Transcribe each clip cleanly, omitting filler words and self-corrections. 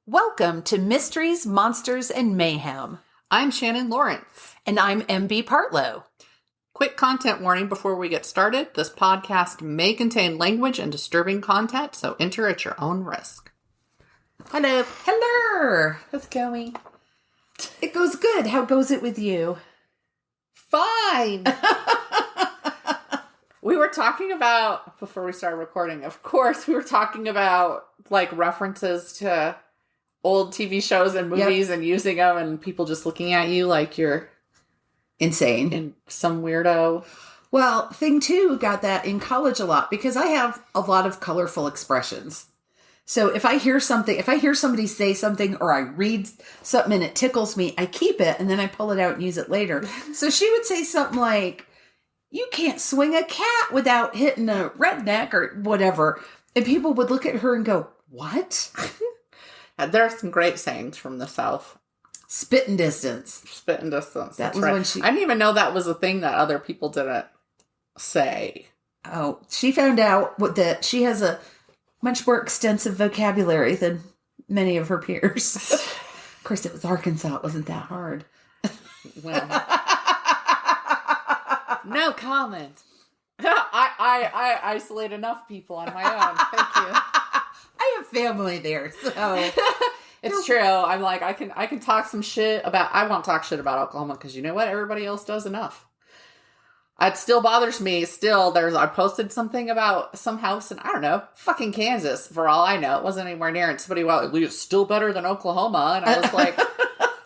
Welcome to Mysteries, Monsters, and Mayhem. I'm Shannon Lawrence. And I'm MB Partlow. Quick content warning before we get started. This podcast may contain language and disturbing content, so enter at your own risk. Hello. Hello. How's it going? It goes good. How goes it with you? Fine. We were talking about, before we started recording, of course, we were talking about like references to old TV shows and movies and using them and people just looking at you like you're insane and some weirdo. Well, Thing 2 got that in college a lot because I have a lot of colorful expressions. So if I hear somebody say something or I read something and it tickles me, I keep it and then I pull it out and use it later. So she would say something like, "You can't swing a cat without hitting a redneck," or whatever. And people would look at her and go, "What?" There are some great sayings from the South. Spitting distance. Spitting distance. That That's was right. when she... I didn't even know that was a thing that other people didn't say. Oh, she found out that she has a much more extensive vocabulary than many of her peers. Of course, it was Arkansas. It wasn't that hard. Well, no comment. I isolate enough people on my own. Thank you. I have family there, so it's true. I'm like, I can talk some shit about. I won't talk shit about Oklahoma because you know what? Everybody else does enough. It still bothers me. Still, I posted something about some house in, I don't know, fucking Kansas. For all I know, it wasn't anywhere near. And somebody, well, it's still better than Oklahoma. And I was like,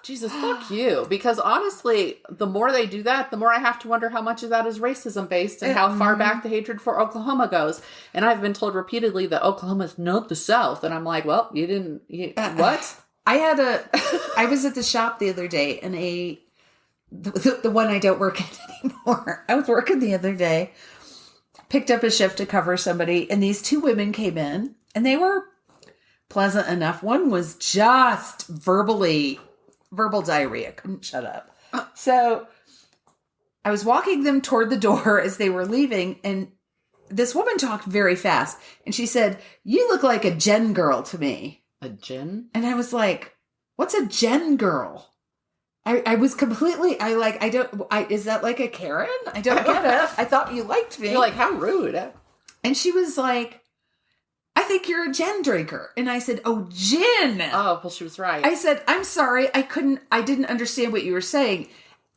Jesus, fuck you. Because honestly, the more they do that, the more I have to wonder how much of that is racism based and how far back the hatred for Oklahoma goes. And I've been told repeatedly that Oklahoma is not the South. And I'm like, well, what? I was at the shop the other day and the one I don't work at anymore. I was working the other day, picked up a shift to cover somebody, and these two women came in, and they were pleasant enough. One was just verbal diarrhea, couldn't shut up. So I was walking them toward the door as they were leaving, and this woman talked very fast, and she said, "You look like a gen girl to me." A gen? And I was like, "What's a gen girl?" I was completely, is that like a Karen? I don't get it. I thought you liked me. You're like, how rude. And she was like, "I think you're a gin drinker." And I said, "Oh, gin." Oh, well, she was right. I said, "I'm sorry. I didn't understand what you were saying."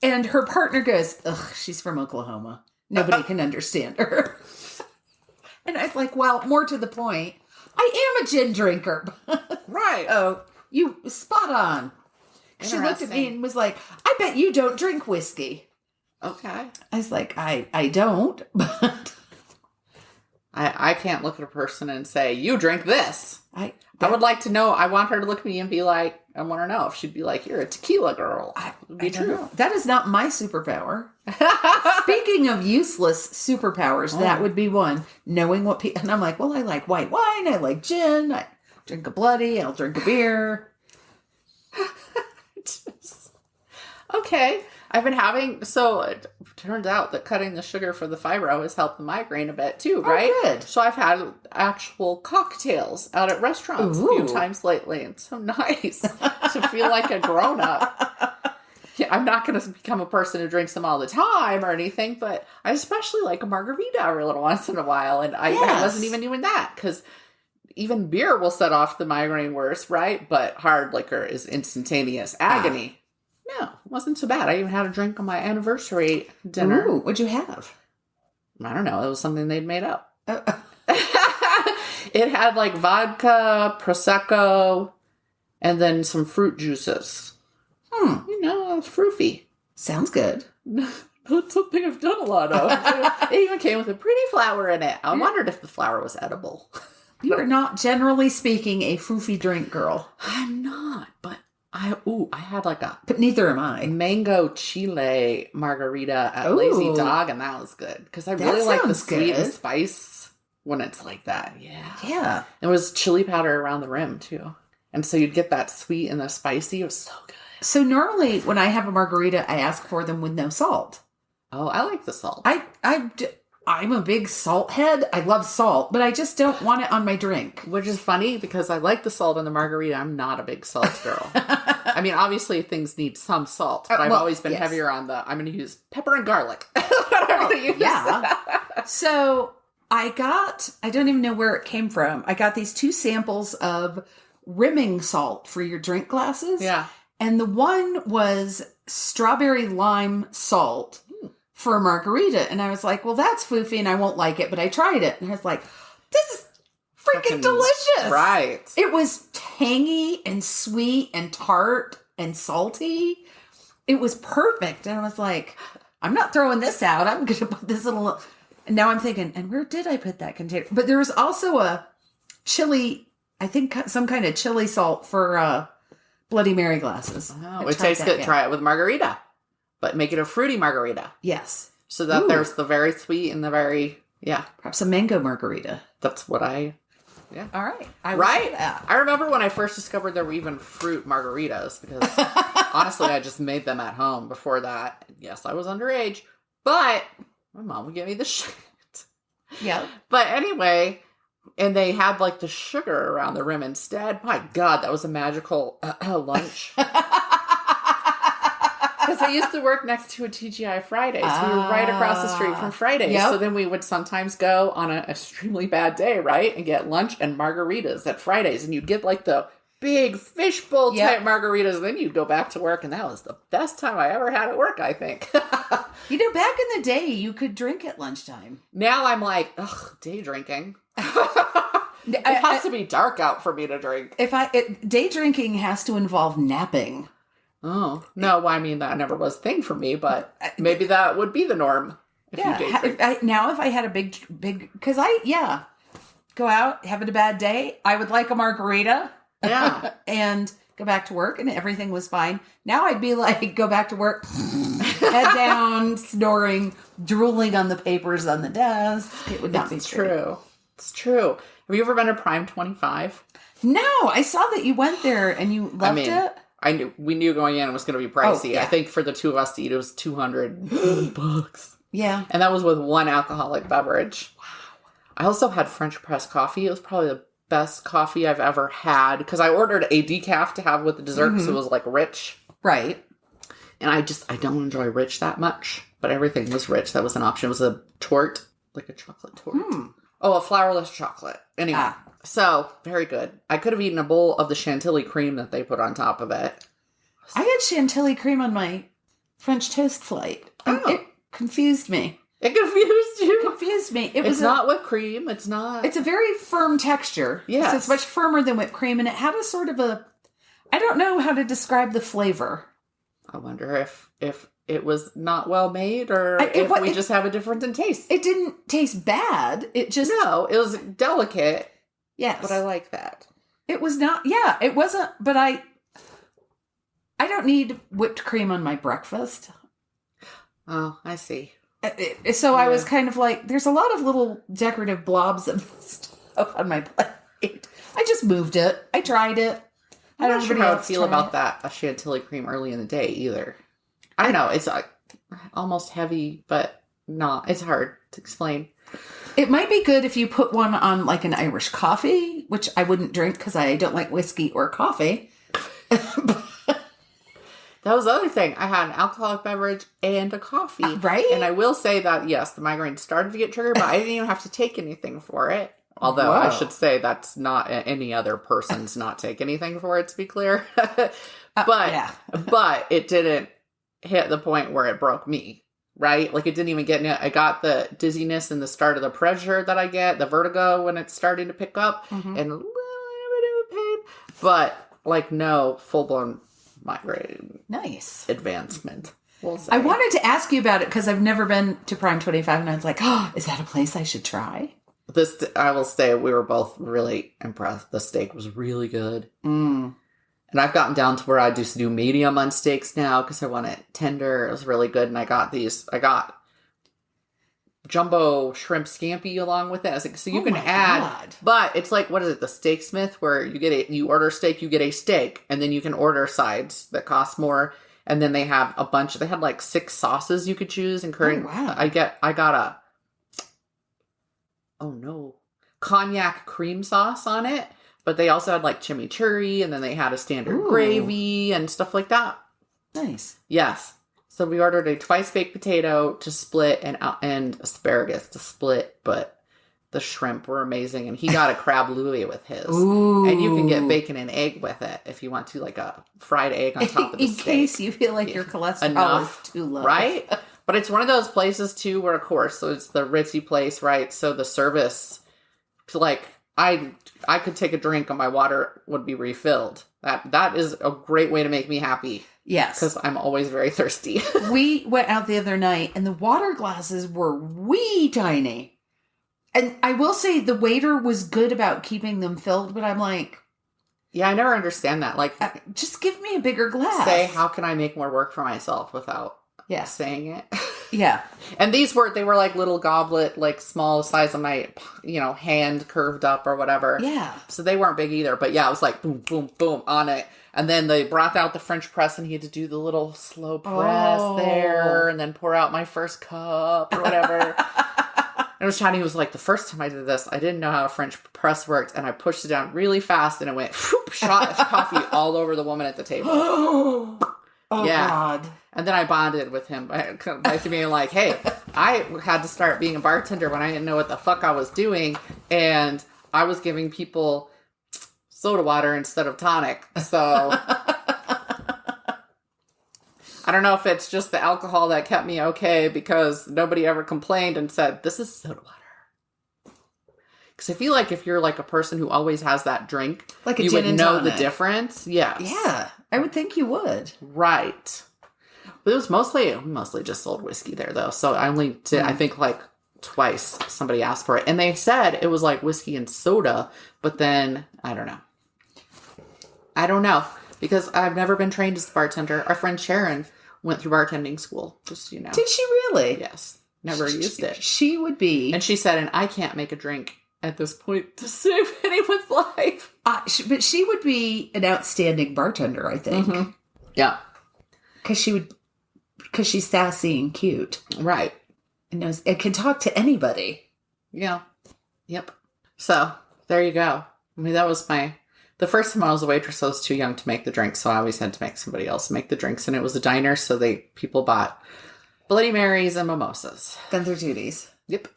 And her partner goes, "Ugh, she's from Oklahoma. Nobody can understand her." And I was like, well, more to the point, I am a gin drinker. Right. Oh, you spot on. She looked at me and was like, "I bet you don't drink whiskey." Okay. I was like, I don't, but I can't look at a person and say, "You drink this." I would like to know. I want her to look at me and be like, I want to know if she'd be like, "You're a tequila girl." It would be true. Know. That is not my superpower. Speaking of useless superpowers, that would be one. Knowing what people, and I'm like, well, I like white wine. I like gin. I drink a bloody. I'll drink a beer. Okay. I've been having, so it turns out that cutting the sugar for the fibro has helped the migraine a bit too, right? Oh, good. So I've had actual cocktails out at restaurants a few times lately. It's so nice to feel like a grown-up. Yeah, I'm not going to become a person who drinks them all the time or anything, but I especially like a margarita every little once in a while. And I wasn't even doing that because even beer will set off the migraine worse, right? But hard liquor is instantaneous agony. No, it wasn't so bad. I even had a drink on my anniversary dinner. Ooh, what'd you have? I don't know. It was something they'd made up. It had like vodka, Prosecco, and then some fruit juices. You know, froofy. Sounds good. That's something I've done a lot of. It even came with a pretty flower in it. I wondered if the flower was edible. You are not, generally speaking, a foofy drink girl. I'm not, but I had like a... But neither am I. Mango chile margarita at Lazy Dog, and that was good. Because I really like the sweet and spice when it's like that. Yeah. Yeah. It was chili powder around the rim, too. And so you'd get that sweet and the spicy. It was so good. So normally when I have a margarita, I ask for them with no salt. Oh, I like the salt. I I'm a big salt head. I love salt, but I just don't want it on my drink. Which is funny because I like the salt in the margarita. I'm not a big salt girl. I mean, obviously things need some salt, but I've always been heavier on I'm going to use pepper and garlic. Yeah. So I don't even know where it came from. I got these 2 samples of rimming salt for your drink glasses. Yeah. And the one was strawberry lime salt for a margarita. And I was like, well, that's foofy and I won't like it. But I tried it and I was like, this is freaking delicious. Right. It was tangy and sweet and tart and salty. It was perfect. And I was like, I'm not throwing this out. I'm going to put this in a little... And now I'm thinking, and where did I put that container? But there was also a chili, I think some kind of chili salt for Bloody Mary glasses. Oh, it tastes good. Try it with margarita. But make it a fruity margarita. Yes. So that there's the very sweet and the very, perhaps a mango margarita. That's what I... Yeah. All right. I remember when I first discovered there were even fruit margaritas because honestly, I just made them at home before that. Yes, I was underage, but my mom would give me the shit. Yeah. But anyway, and they had like the sugar around the rim instead. My God, that was a magical lunch. Because I used to work next to a TGI Fridays. We were right across the street from Fridays. Yep. So then we would sometimes go on an extremely bad day, right? And get lunch and margaritas at Fridays. And you'd get like the big fishbowl type margaritas. And then you'd go back to work. And that was the best time I ever had at work, I think. You know, back in the day, you could drink at lunchtime. Now I'm like, ugh, day drinking. It has to be dark out for me to drink. Day drinking has to involve napping. Oh, no, I mean, that never was a thing for me, but maybe that would be the norm. If I had a big, because go out, have a bad day, I would like a margarita. Yeah. And go back to work and everything was fine. Now I'd be like, go back to work, head down, snoring, drooling on the papers on the desk. It would not be true. It's true. Have you ever been to Prime 25? No, I saw that you went there and you loved it. We knew going in it was going to be pricey. Oh, yeah. I think for the 2 of us to eat, it was $200. Yeah. And that was with one alcoholic beverage. Wow. I also had French press coffee. It was probably the best coffee I've ever had because I ordered a decaf to have with the dessert because it was like rich. Right. And I don't enjoy rich that much, but everything was rich. That was an option. It was a tort, like a chocolate tort. Oh, a flourless chocolate. Anyway. So, very good. I could have eaten a bowl of the chantilly cream that they put on top of it. I had chantilly cream on my French toast flight. It confused me. It confused you? It confused me. It's not whipped cream. It's not. It's a very firm texture. Yes. So it's much firmer than whipped cream. And it had a sort of I don't know how to describe the flavor. I wonder if it was not well made or if we just have a difference in taste. It didn't taste bad. No, it was delicate. Yes. But I like that. It was not, it wasn't, but I don't need whipped cream on my breakfast. Oh, I see. So I was kind of like, there's a lot of little decorative blobs of stuff on my plate. I just moved it. I tried it. I'm not sure how I feel about that, a chantilly cream early in the day either. I don't know. It's almost heavy, but not. It's hard to explain. It might be good if you put one on like an Irish coffee, which I wouldn't drink because I don't like whiskey or coffee. That was the other thing. I had an alcoholic beverage and a coffee. Right? And I will say that, yes, the migraine started to get triggered, but I didn't even have to take anything for it. Although I should say that's not any other person's not take anything for it, to be clear. But it didn't hit the point where it broke me, right? Like it didn't even get, I got the dizziness and the start of the pressure that I get, the vertigo when it's starting to pick up, and a little bit of pain, but like no full-blown migraine. Nice. Advancement. We'll say. I wanted to ask you about it because I've never been to Prime 25 and I was like, oh, is that a place I should try? I will say we were both really impressed. The steak was really good. And I've gotten down to where I just do medium on steaks now because I want it tender. It was really good. And I got jumbo shrimp scampi along with it. So you can add, but it's like, what is it? The Steak Smith where you order steak, you get a steak and then you can order sides that cost more. And then they have they had like 6 sauces you could choose and curry. Oh, wow. I got oh no, cognac cream sauce on it. But they also had like chimichurri, and then they had a standard gravy and stuff like that. Nice. Yes. So we ordered a twice baked potato to split and asparagus to split, but the shrimp were amazing. And he got a crab louis with his. Ooh. And you can get bacon and egg with it if you want to, like a fried egg on top of the steak. In case you feel like your cholesterol is too low. Right? But it's one of those places too where, of course, so it's the ritzy place, right? So the service, like, I could take a drink and my water would be refilled. That is a great way to make me happy. Yes. Because I'm always very thirsty. We went out the other night and the water glasses were wee tiny. And I will say the waiter was good about keeping them filled, but I'm like... Yeah, I never understand that. Like, just give me a bigger glass. Say, how can I make more work for myself without saying it? Yeah. And they were like little goblet, like small size of my, hand curved up or whatever. Yeah. So they weren't big either. But yeah, it was like boom, boom, boom on it. And then they brought out the French press and he had to do the little slow press there and then pour out my first cup or whatever. And it was Chani was like, the first time I did this, I didn't know how a French press worked. And I pushed it down really fast and it went, whoop, shot coffee all over the woman at the table. Oh, God. And then I bonded with him by being like, hey, I had to start being a bartender when I didn't know what the fuck I was doing. And I was giving people soda water instead of tonic. So I don't know if it's just the alcohol that kept me okay because nobody ever complained and said, this is soda water. Because I feel like if you're like a person who always has that drink, like a you gin would and know tonic. the difference. Yes. Yeah, I would think you would. Right. But it was mostly just sold whiskey there, though. So I only did, I think, like twice somebody asked for it. And they said it was like whiskey and soda. But then, I don't know. Because I've never been trained as a bartender. Our friend Sharon went through bartending school. Just, Did she really? Yes. Never used it. She would be. And she said, and I can't make a drink at this point to save anyone's life. But she would be an outstanding bartender, I think. Mm-hmm. Yeah. Because she's sassy and cute. Right. And it can talk to anybody. Yeah. Yep. So, there you go. I mean, that was the first time I was a waitress, I was too young to make the drinks, so I always had to make somebody else make the drinks. And it was a diner, so people bought Bloody Marys and mimosas. Gunther duties. Yep.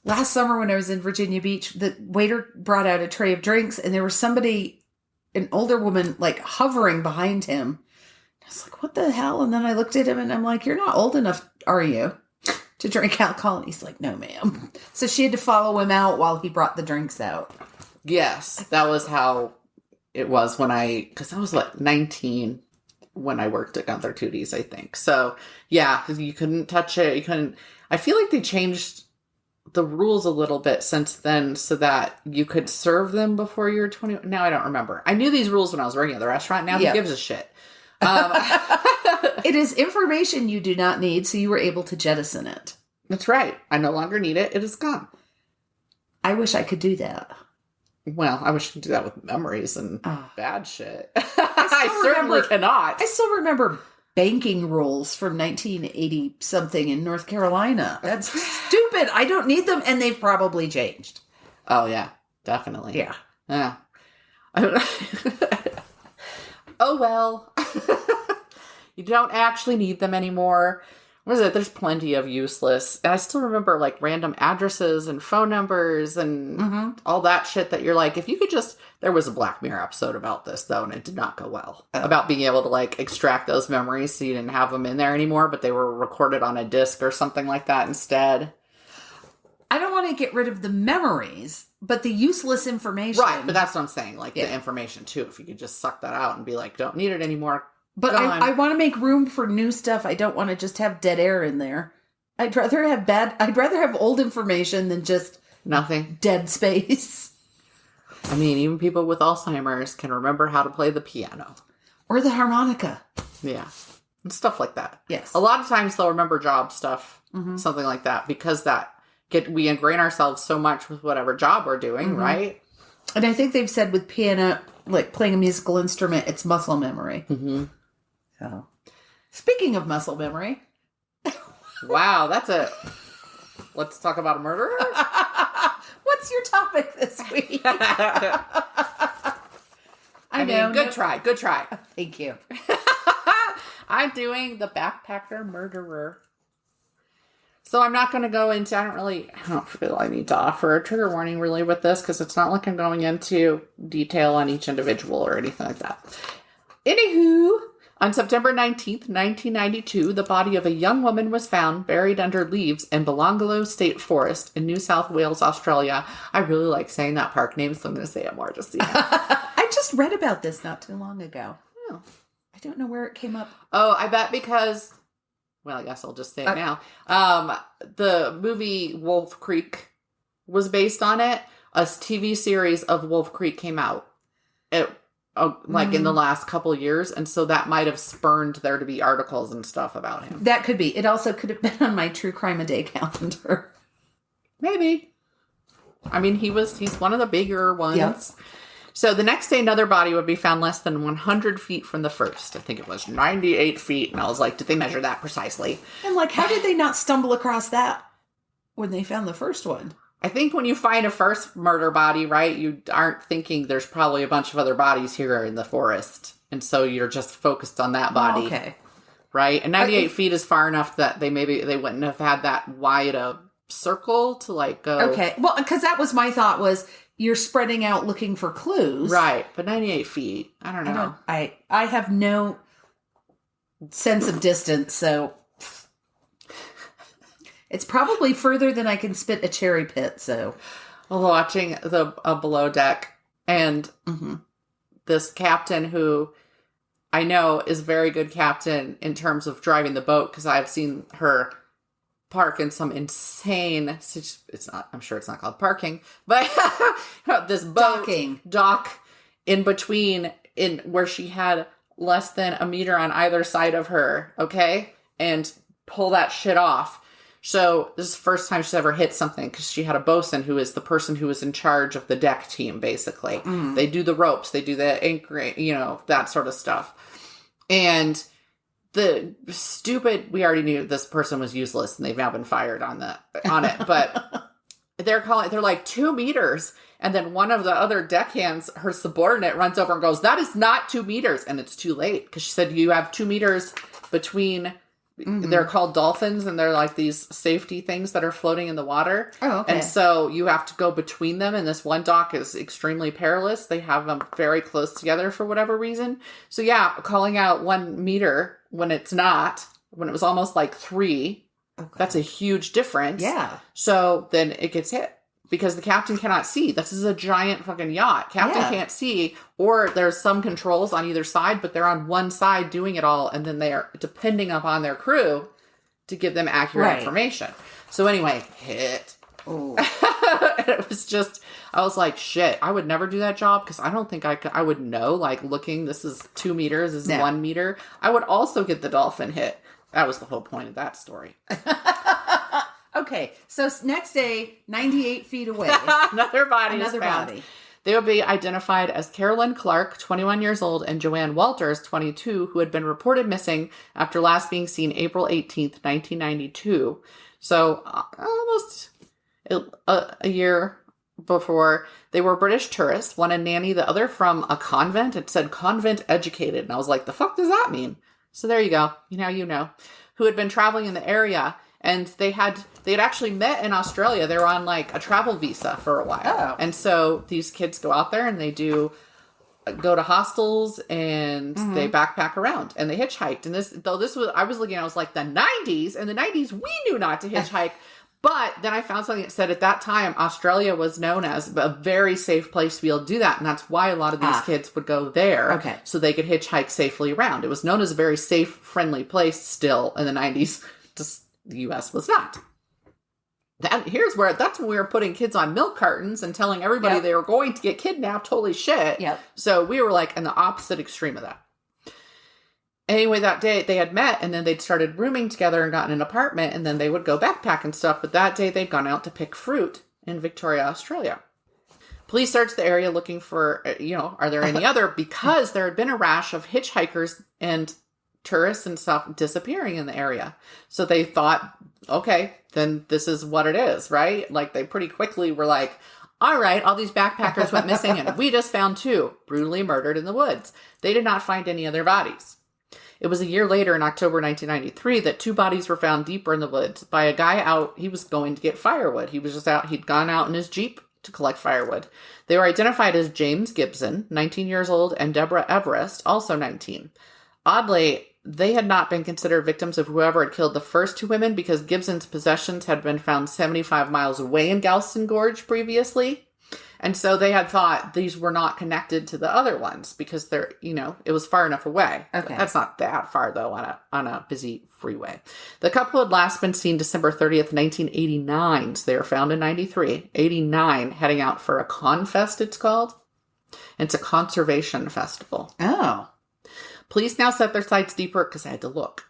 Last summer when I was in Virginia Beach, the waiter brought out a tray of drinks, and there was an older woman, like, hovering behind him. I was like, what the hell? And then I looked at him and I'm like, you're not old enough, are you, to drink alcohol? And he's like, no, ma'am. So she had to follow him out while he brought the drinks out. Yes. That was how it was because I was 19 when I worked at Gunther Tooties, I think. So yeah, you couldn't touch it. I feel like they changed the rules a little bit since then so that you could serve them before you were 20. Now I don't remember. I knew these rules when I was working at the restaurant. Now who gives a shit? It is information you do not need, so you were able to jettison it. That's right. I no longer need it. It is gone. I wish I could do that. Well, I wish I could do that with memories and bad shit. I certainly cannot. I still remember banking rules from 1980 something in North Carolina. That's stupid. I don't need them, and they've probably changed. Oh yeah, definitely. Yeah. Yeah. Oh well. You don't actually need them anymore. What is it? There's plenty of useless. And I still remember like random addresses and phone numbers and all that shit that you're like, if you could just, there was a Black Mirror episode about this though, and it did not go well. About being able to like extract those memories so you didn't have them in there anymore, but they were recorded on a disc or something like that instead. I don't want to get rid of the memories, but the useless information. Right, but that's what I'm saying. Like the information too. If you could just suck that out and be like, don't need it anymore. But I want to make room for new stuff. I don't want to just have dead air in there. I'd rather have old information than just nothing. Dead space. I mean, even people with Alzheimer's can remember how to play the piano. Or the harmonica. Yeah. And stuff like that. Yes. A lot of times they'll remember job stuff, something like that, because we ingrain ourselves so much with whatever job we're doing, right? And I think they've said with piano, like playing a musical instrument, it's muscle memory. Mm-hmm. So, speaking of muscle memory. Wow, that's Let's talk about a murderer. What's your topic this week? Good try. Thank you. I'm doing the backpacker murderer. So I'm not going to go into, I don't feel I need to offer a trigger warning really with this because it's not like I'm going into detail on each individual or anything like that. Anywho, on September 19th, 1992, the body of a young woman was found buried under leaves in Belangolo State Forest in New South Wales, Australia. I really like saying that park name, so I'm going to say it more just so you know. I just read about this not too long ago. Oh. I don't know where it came up. Oh, I bet because... Well, I guess I'll just say it now. The movie Wolf Creek was based on it. A TV series of Wolf Creek came out in the last couple of years. And so that might have spurned there to be articles and stuff about him. That could be. It also could have been on my True Crime a Day calendar. Maybe. I mean, he's one of the bigger ones. Yep. So the next day, another body would be found less than 100 feet from the first. I think it was 98 feet. And I was like, did they measure that precisely? And like, how did they not stumble across that when they found the first one? I think when you find a first murder body, right, you aren't thinking there's probably a bunch of other bodies here in the forest. And so you're just focused on that body. Oh, okay. Right? And 98 feet is far enough that they wouldn't have had that wide a circle to like go. Okay. Well, because that was my thought was... You're spreading out looking for clues. Right. But 98 feet. I don't know. I have no sense of distance, so it's probably further than I can spit a cherry pit, so. Watching a below deck and this captain who I know is a very good captain in terms of driving the boat because I've seen her park in some insane, I'm sure it's not called parking, but this boat dock in between in where she had less than a meter on either side of her, okay? And pull that shit off. So this is the first time she's ever hit something because she had a bosun who is the person who is in charge of the deck team, basically. They do the ropes, they do the anchoring, that sort of stuff. And we already knew this person was useless and they've now been fired on it, but they're like 2 meters. And then one of the other deckhands, her subordinate, runs over and goes, that is not 2 meters. And it's too late because she said you have 2 meters between, they're called dolphins and they're like these safety things that are floating in the water. Oh, okay. And so you have to go between them. And this one dock is extremely perilous. They have them very close together for whatever reason. So yeah, calling out 1 meter when it was almost like 3, that's a huge difference. Yeah. So then it gets hit because the captain cannot see. This is a giant fucking yacht. Captain can't see, or there's some controls on either side, but they're on one side doing it all. And then they are depending upon their crew to give them accurate information. So anyway, hit. Oh. It was just, I was like, shit, I would never do that job because I don't think I would know, like looking, this is 2 meters, this is 1 meter. I would also get the dolphin hit. That was the whole point of that story. Okay, so next day, 98 feet away. Another body. They would be identified as Carolyn Clark, 21 years old, and Joanne Walters, 22, who had been reported missing after last being seen April 18th, 1992. So almost a year before. They were British tourists, one a nanny, the other from a convent. It said convent educated. And I was like, the fuck does that mean? So there you go. You know. Who had been traveling in the area. And they had actually met in Australia. They were on like a travel visa for a while. Oh. And so these kids go out there and they go to hostels and they backpack around and they hitchhiked. And I was like the 90s. In the 90s, we knew not to hitchhike. But then I found something that said at that time, Australia was known as a very safe place to be able to do that. And that's why a lot of these kids would go there. Okay. So they could hitchhike safely around. It was known as a very safe, friendly place still in the 90s. Just the U.S. was not. That's when we were putting kids on milk cartons and telling everybody they were going to get kidnapped. Holy shit. Yep. So we were like in the opposite extreme of that. Anyway, that day they had met and then they'd started rooming together and gotten an apartment and then they would go backpack and stuff. But that day they'd gone out to pick fruit in Victoria, Australia. Police searched the area looking for, are there any other, because there had been a rash of hitchhikers and tourists and stuff disappearing in the area. So they thought, okay, then this is what it is, right? Like they pretty quickly were like, all right, all these backpackers went missing and we just found 2 brutally murdered in the woods. They did not find any of their bodies. It was a year later in October 1993 that 2 bodies were found deeper in the woods by a guy out. He was going to get firewood. He was just out. He'd gone out in his Jeep to collect firewood. They were identified as James Gibson, 19 years old, and Deborah Everest, also 19. Oddly, they had not been considered victims of whoever had killed the first 2 women because Gibson's possessions had been found 75 miles away in Galveston Gorge previously. And so they had thought these were not connected to the other ones because they're, it was far enough away. Okay. That's not that far, though, on a busy freeway. The couple had last been seen December 30th, 1989. So they were found in 93. 89, heading out for a Confest, it's called. It's a conservation festival. Oh. Police now set their sights deeper, because I had to look,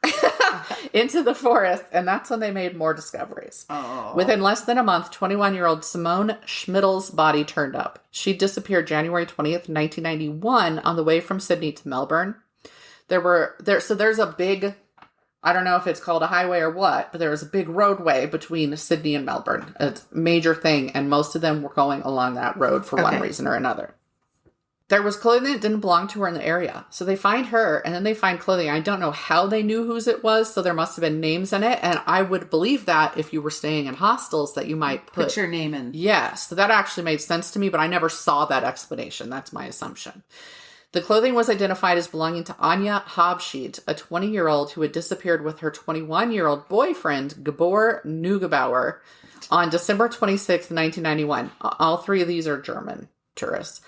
into the forest, and that's when they made more discoveries. Oh. Within less than a month, 21-year-old Simone Schmidl's body turned up. She disappeared January 20th, 1991, on the way from Sydney to Melbourne. So there's a big, I don't know if it's called a highway or what, but there was a big roadway between Sydney and Melbourne. It's a major thing, and most of them were going along that road for one reason or another. There was clothing that didn't belong to her in the area. So they find her, and then they find clothing. I don't know how they knew whose it was, so there must have been names in it. And I would believe that if you were staying in hostels that you might put your name in. Yes, so that actually made sense to me, but I never saw that explanation. That's my assumption. The clothing was identified as belonging to Anya Habschied, a 20-year-old who had disappeared with her 21-year-old boyfriend, Gabor Neugebauer, on December 26, 1991. All 3 of these are German tourists.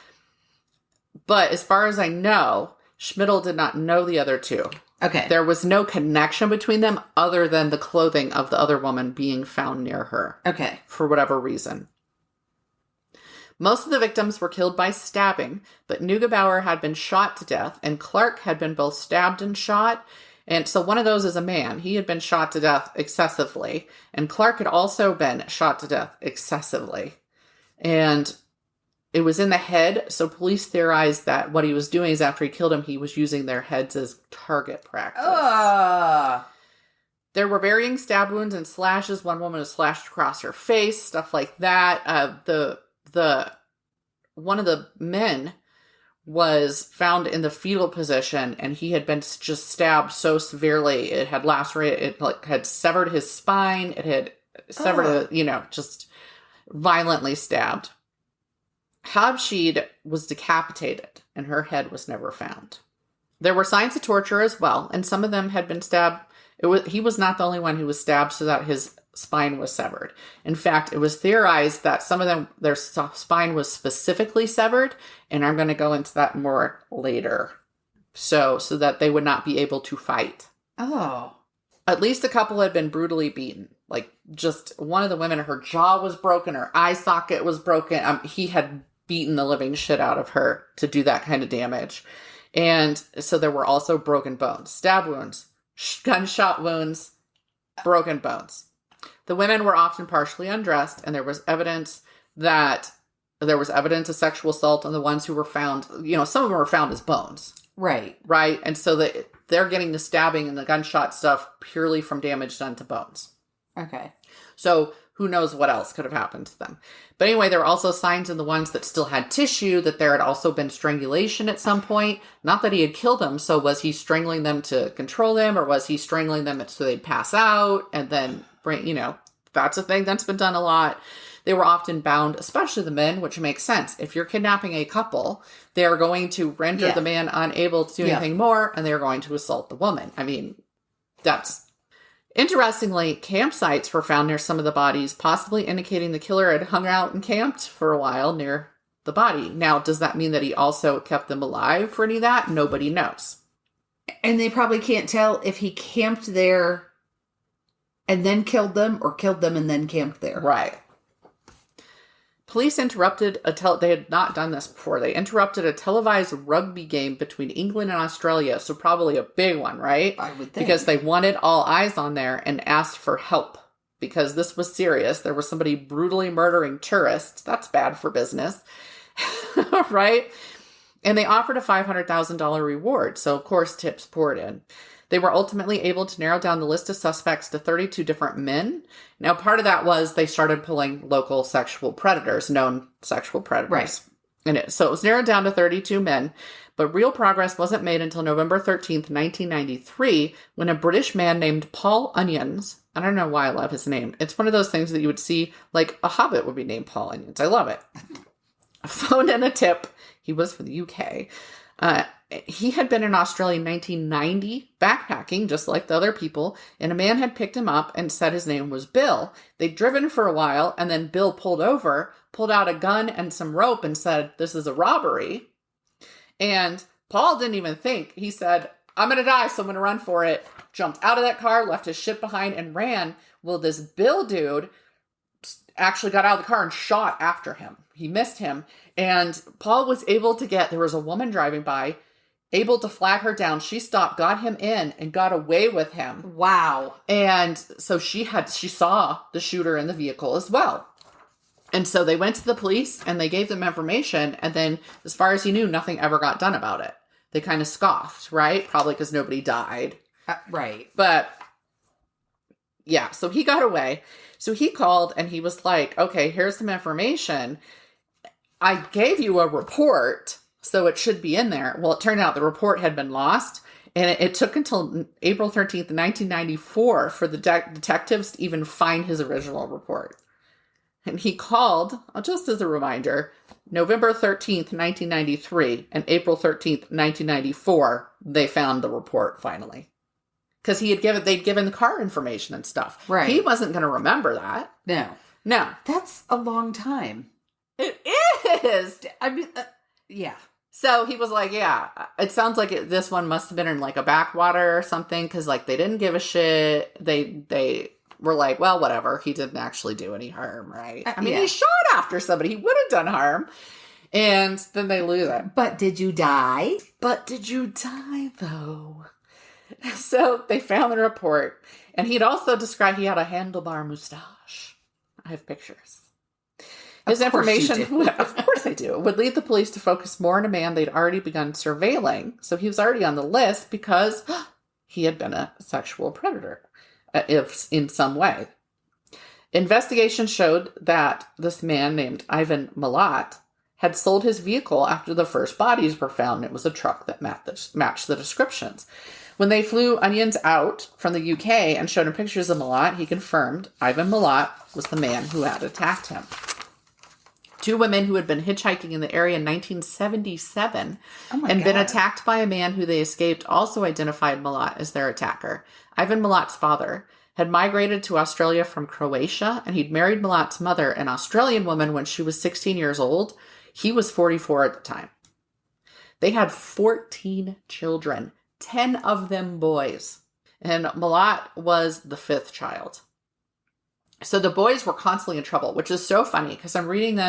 But as far as I know, Schmidl did not know the other 2. Okay. There was no connection between them other than the clothing of the other woman being found near her. Okay. For whatever reason. Most of the victims were killed by stabbing, but Neugebauer had been shot to death, and Clark had been both stabbed and shot. And so one of those is a man. He had been shot to death excessively, and Clark had also been shot to death excessively. And it was in the head, so police theorized that what he was doing is after he killed him, he was using their heads as target practice. There were varying stab wounds and slashes. One woman was slashed across her face, stuff like that. One of the men was found in the fetal position, and he had been just stabbed so severely it had lacerated. It had severed his spine. It had severed, just violently stabbed. Habschied was decapitated, and her head was never found. There were signs of torture as well, and some of them had been stabbed. He was not the only one who was stabbed so that his spine was severed. In fact, it was theorized that some of them, their spine was specifically severed, and I'm going to go into that more later, so that they would not be able to fight. Oh. At least a couple had been brutally beaten. Like, just one of the women, her jaw was broken, her eye socket was broken. He had beaten the living shit out of her to do that kind of damage. And so there were also broken bones, stab wounds, gunshot wounds, broken bones. The women were often partially undressed, and there was evidence of sexual assault on the ones who were found. Some of them were found as bones. Right. And so they're getting the stabbing and the gunshot stuff purely from damage done to bones. Okay. So who knows what else could have happened to them. But anyway, there were also signs in the ones that still had tissue that there had also been strangulation at some point. Not that he had killed them. So was he strangling them to control them, or was he strangling them so they'd pass out and then that's a thing that's been done a lot. They were often bound, especially the men, which makes sense. If you're kidnapping a couple, they are going to render the man unable to do anything more, and they're going to assault the woman. I mean, that's... Interestingly, campsites were found near some of the bodies, possibly indicating the killer had hung out and camped for a while near the body. Now, does that mean that he also kept them alive for any of that? Nobody knows. And they probably can't tell if he camped there and then killed them, or killed them and then camped there. Right. Police interrupted they had not done this before. They interrupted a televised rugby game between England and Australia. So probably a big one, right? I would think. Because they wanted all eyes on there and asked for help. Because this was serious. There was somebody brutally murdering tourists. That's bad for business. Right? And they offered a $500,000 reward. So, of course, tips poured in. They were ultimately able to narrow down the list of suspects to 32 different men. Now, part of that was they started pulling local sexual predators, known sexual predators. Right. In it. So it was narrowed down to 32 men, but real progress wasn't made until November 13th, 1993, when a British man named Paul Onions, I don't know why I love his name. It's one of those things that you would see, like a hobbit would be named Paul Onions. I love it. Phoned in a tip. He was from the UK. He had been in Australia in 1990 backpacking, just like the other people, and a man had picked him up and said his name was Bill. They'd driven for a while, and then Bill pulled over, pulled out a gun and some rope and said, "This is a robbery." And Paul didn't even think. He said, "I'm going to die, so I'm going to run for it." Jumped out of that car, left his shit behind, and ran. Well, this Bill dude actually got out of the car and shot after him. He missed him. And Paul was able to there was a woman driving by, able to flag her down. She stopped, got him in, and got away with him. Wow. And so she saw the shooter in the vehicle as well. And so they went to the police and they gave them information. And then, as far as he knew, nothing ever got done about it. They kind of scoffed, right? Probably because nobody died. Right. But yeah, so he got away. So he called and he was like, "Okay, here's some information. I gave you a report, so it should be in there." Well, it turned out the report had been lost. And it took until April 13th, 1994 for the detectives to even find his original report. And he called, just as a reminder, November 13th, 1993, and April 13th, 1994, they found the report finally. Because they'd given the car information and stuff. Right. He wasn't going to remember that. No. That's a long time. It is. I mean, yeah. So he was like, yeah, it sounds like this one must have been in like a backwater or something. Because like they didn't give a shit. They were like, well, whatever. He didn't actually do any harm, right? I mean, he shot after somebody. He would have done harm. And then they lose it. But did you die? Though? So they found the report. And he'd also described he had a handlebar mustache. I have pictures. His information, of course they do, would lead the police to focus more on a man they'd already begun surveilling. So he was already on the list because he had been a sexual predator, if in some way. Investigation showed that this man named Ivan Milat had sold his vehicle after the first bodies were found. It was a truck that matched the descriptions. When they flew Onions out from the UK and showed him pictures of Milat, he confirmed Ivan Milat was the man who had attacked him. Two women who had been hitchhiking in the area in 1977 and been attacked by a man who they escaped also identified Milat as their attacker. Ivan Milat's father had migrated to Australia from Croatia, and he'd married Milat's mother, an Australian woman, when she was 16 years old. He was 44 at the time. They had 14 children, 10 of them boys. And Milat was the fifth child. So the boys were constantly in trouble, which is so funny because I'm reading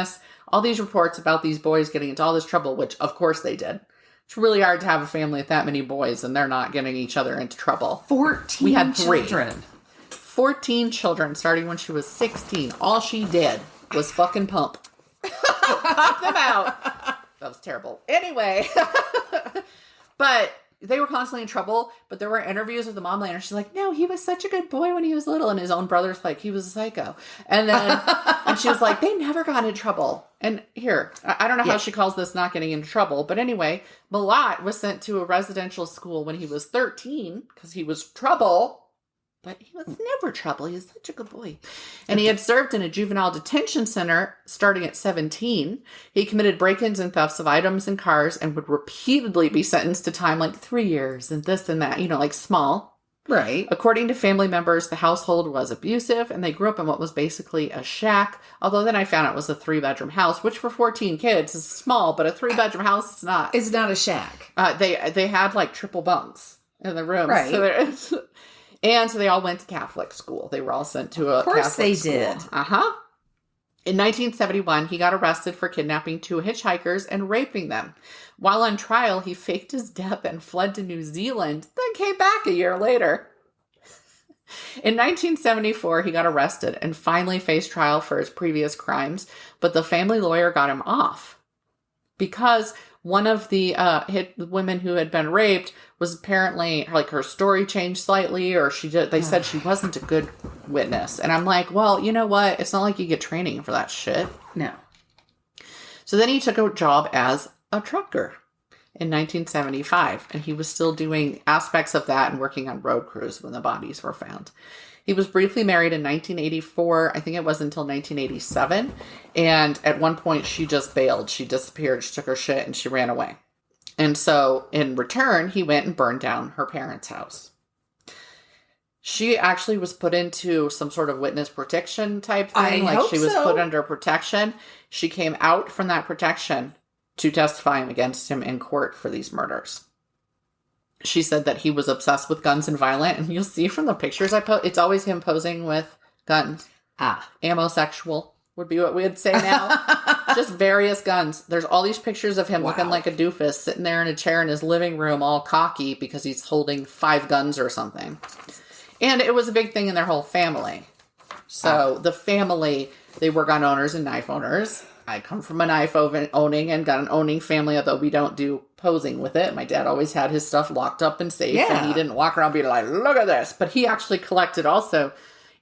all these reports about these boys getting into all this trouble, which of course they did. It's really hard to have a family with that many boys and they're not getting each other into trouble. 14 We had children. 14 children starting when she was 16. All she did was fucking pump. Pop them out. That was terrible. Anyway, but they were constantly in trouble, but there were interviews with the mom later. She's like, no, he was such a good boy when he was little. And his own brother's like, he was a psycho. And then, and she was like, they never got in trouble. And here, I don't know how she calls this not getting into trouble. But anyway, Milat was sent to a residential school when he was 13 because he was trouble. But he was never trouble. He was such a good boy. And he had served in a juvenile detention center starting at 17. He committed break-ins and thefts of items and cars and would repeatedly be sentenced to time like 3 years and this and that, like small. Right. According to family members, the household was abusive and they grew up in what was basically a shack. Although then I found out it was a 3-bedroom house, which for 14 kids is small, but a 3-bedroom house is not. It's not a shack. They had like triple bunks in the rooms. Right. And so they all went to Catholic school. They were all sent to a Catholic school. Of course they did. In 1971, he got arrested for kidnapping 2 hitchhikers and raping them. While on trial, he faked his death and fled to New Zealand, then came back a year later. In 1974, he got arrested and finally faced trial for his previous crimes, but the family lawyer got him off. Because one of the women who had been raped was apparently, like, her story changed slightly, or they said she wasn't a good witness. And I'm like, well, you know what? It's not like you get training for that shit. No. So then he took a job as a trucker in 1975, and he was still doing aspects of that and working on road crews when the bodies were found. He was briefly married in 1984. I think it was until 1987. And at one point, she just bailed. She disappeared. She took her shit and she ran away. And so in return, he went and burned down her parents' house. She actually was put into some sort of witness protection type thing. She was put under protection. She came out from that protection to testify against him in court for these murders. She said that he was obsessed with guns and violent. And you'll see from the pictures I post, it's always him posing with guns. Amosexual would be what we would say now. Just various guns. There's all these pictures of him looking like a doofus, sitting there in a chair in his living room, all cocky because he's holding 5 guns or something. And it was a big thing in their whole family. So the family, they were gun owners and knife owners. I come from a knife owning and gun owning family, although we don't do posing with it. My dad always had his stuff locked up and safe, and he didn't walk around being like, look at this. But he actually collected also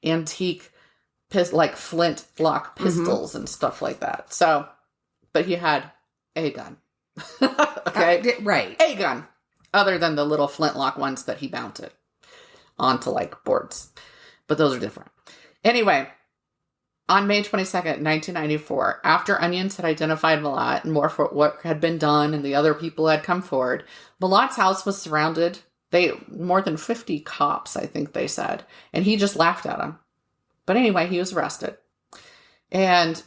antique, like flintlock pistols and stuff like that. So, but he had a gun. Okay? Right. A gun. Other than the little flintlock ones that he mounted onto, like, boards. But those are different. Anyway, on May 22nd, 1994, after Onions had identified Milat and more for what had been done and the other people had come forward, Milat's house was surrounded. More than 50 cops, I think they said. And he just laughed at them. But anyway, he was arrested. And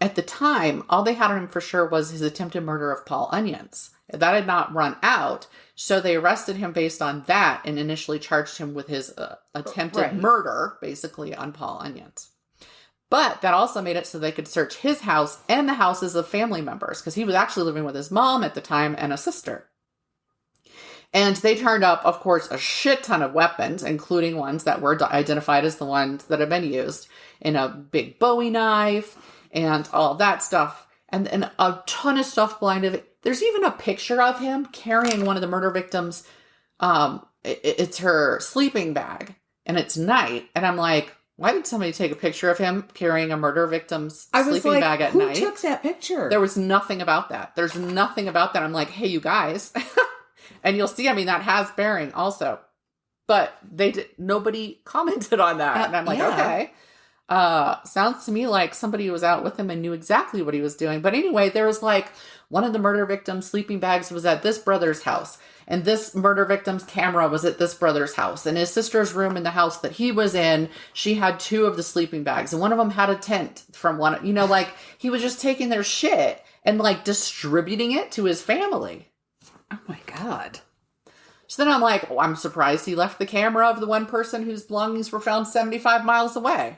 at the time, all they had on him for sure was his attempted murder of Paul Onions. That had not run out. So they arrested him based on that and initially charged him with his attempted murder, basically, on Paul Onions. But that also made it so they could search his house and the houses of family members, because he was actually living with his mom at the time and a sister. And they turned up, of course, a shit ton of weapons, including ones that were identified as the ones that had been used, in a big Bowie knife and all that stuff. And a ton of stuff blinded. There's even a picture of him carrying one of the murder victims. It's her sleeping bag, and it's night. And I'm like, why did somebody take a picture of him carrying a murder victim's sleeping bag at night? Who took that picture? There was nothing about that. There's nothing about that. I'm like, hey, you guys. And you'll see, I mean, that has bearing also. But nobody commented on that. And I'm like, okay. Sounds to me like somebody was out with him and knew exactly what he was doing. But anyway, there was like, one of the murder victim's sleeping bags was at this brother's house. And this murder victim's camera was at this brother's house. And his sister's room in the house that he was in, she had 2 of the sleeping bags. And one of them had a tent from one. Like, he was just taking their shit and, like, distributing it to his family. Oh, my God. So then I'm like, I'm surprised he left the camera of the one person whose belongings were found 75 miles away.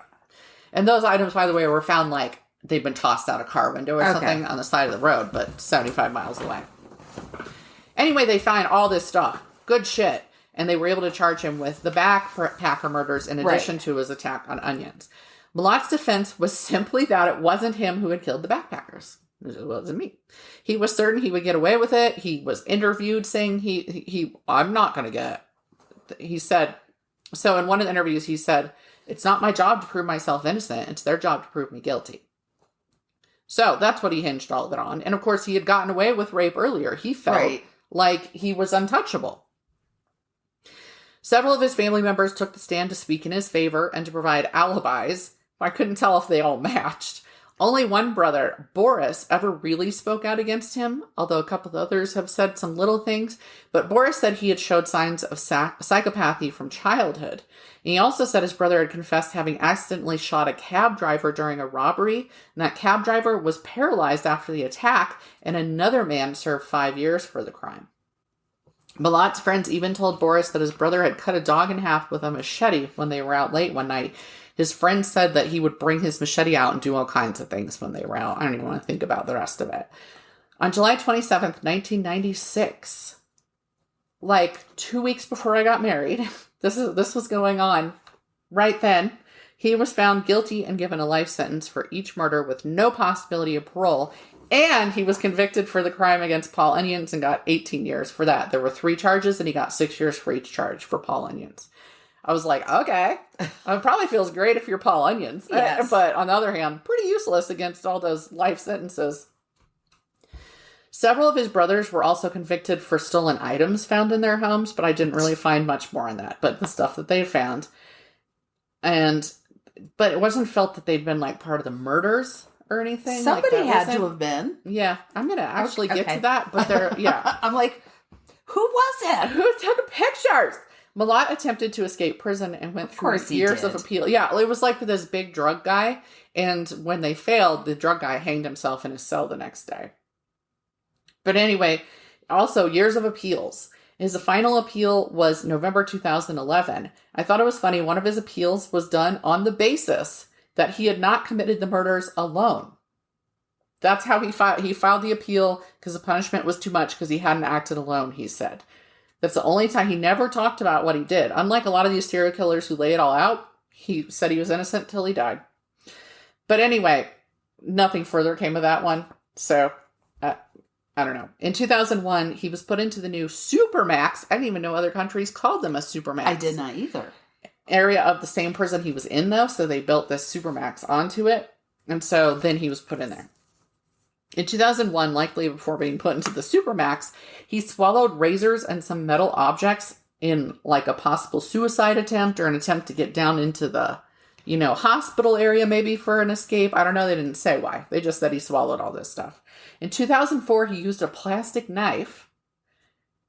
And those items, by the way, were found, like, they'd been tossed out a car window or something on the side of the road, but 75 miles away. Anyway, they find all this stuff. Good shit. And they were able to charge him with the backpacker murders in addition to his attack on Onions. Milat's defense was simply that it wasn't him who had killed the backpackers. It wasn't me. He was certain he would get away with it. He was interviewed saying I'm not going to get it. He said, so in one of the interviews, he said, it's not my job to prove myself innocent. It's their job to prove me guilty. So that's what he hinged all of it on. And of course, he had gotten away with rape earlier. He felt like he was untouchable. Several of his family members took the stand to speak in his favor and to provide alibis. I couldn't tell if they all matched. Only one brother, Boris, ever really spoke out against him, although a couple of others have said some little things. But Boris said he had showed signs of psychopathy from childhood. And he also said his brother had confessed having accidentally shot a cab driver during a robbery, and that cab driver was paralyzed after the attack, and another man served 5 years for the crime. Milat's friends even told Boris that his brother had cut a dog in half with a machete when they were out late one night. His friend said that he would bring his machete out and do all kinds of things when they were out. I don't even want to think about the rest of it. On July 27th, 1996, like 2 weeks before I got married, this was going on right then, he was found guilty and given a life sentence for each murder with no possibility of parole And he was convicted for the crime against Paul Onions and got 18 years for that. There were 3 charges, and he got 6 years for each charge for Paul Onions. I was like, okay. It probably feels great if you're Paul Onions. Yes. But on the other hand, pretty useless against all those life sentences. Several of his brothers were also convicted for stolen items found in their homes, but I didn't really find much more on that. But the stuff that they found. But it wasn't felt that they'd been like part of the murders or anything. Somebody like had to have been. Yeah, I'm going to actually get to that. But I'm like, who was it? Who took pictures? Milat attempted to escape prison and went through years of appeal. Yeah, it was like this big drug guy. And when they failed, the drug guy hanged himself in his cell the next day. But anyway, also years of appeals. His final appeal was November 2011. I thought it was funny. One of his appeals was done on the basis that he had not committed the murders alone. That's how he filed the appeal, because the punishment was too much because he hadn't acted alone, he said. That's the only time. He never talked about what he did. Unlike a lot of these serial killers who lay it all out, he said he was innocent till he died. But anyway, nothing further came of that one. So, I don't know. In 2001, he was put into the new Supermax. I didn't even know other countries called them a Supermax. I did not either. Area of the same prison he was in, though. So they built this Supermax onto it. And so then he was put in there. In 2001, likely before being put into the Supermax, he swallowed razors and some metal objects in like a possible suicide attempt or an attempt to get down into the, hospital area maybe for an escape. I don't know. They didn't say why. They just said he swallowed all this stuff. In 2004, he used a plastic knife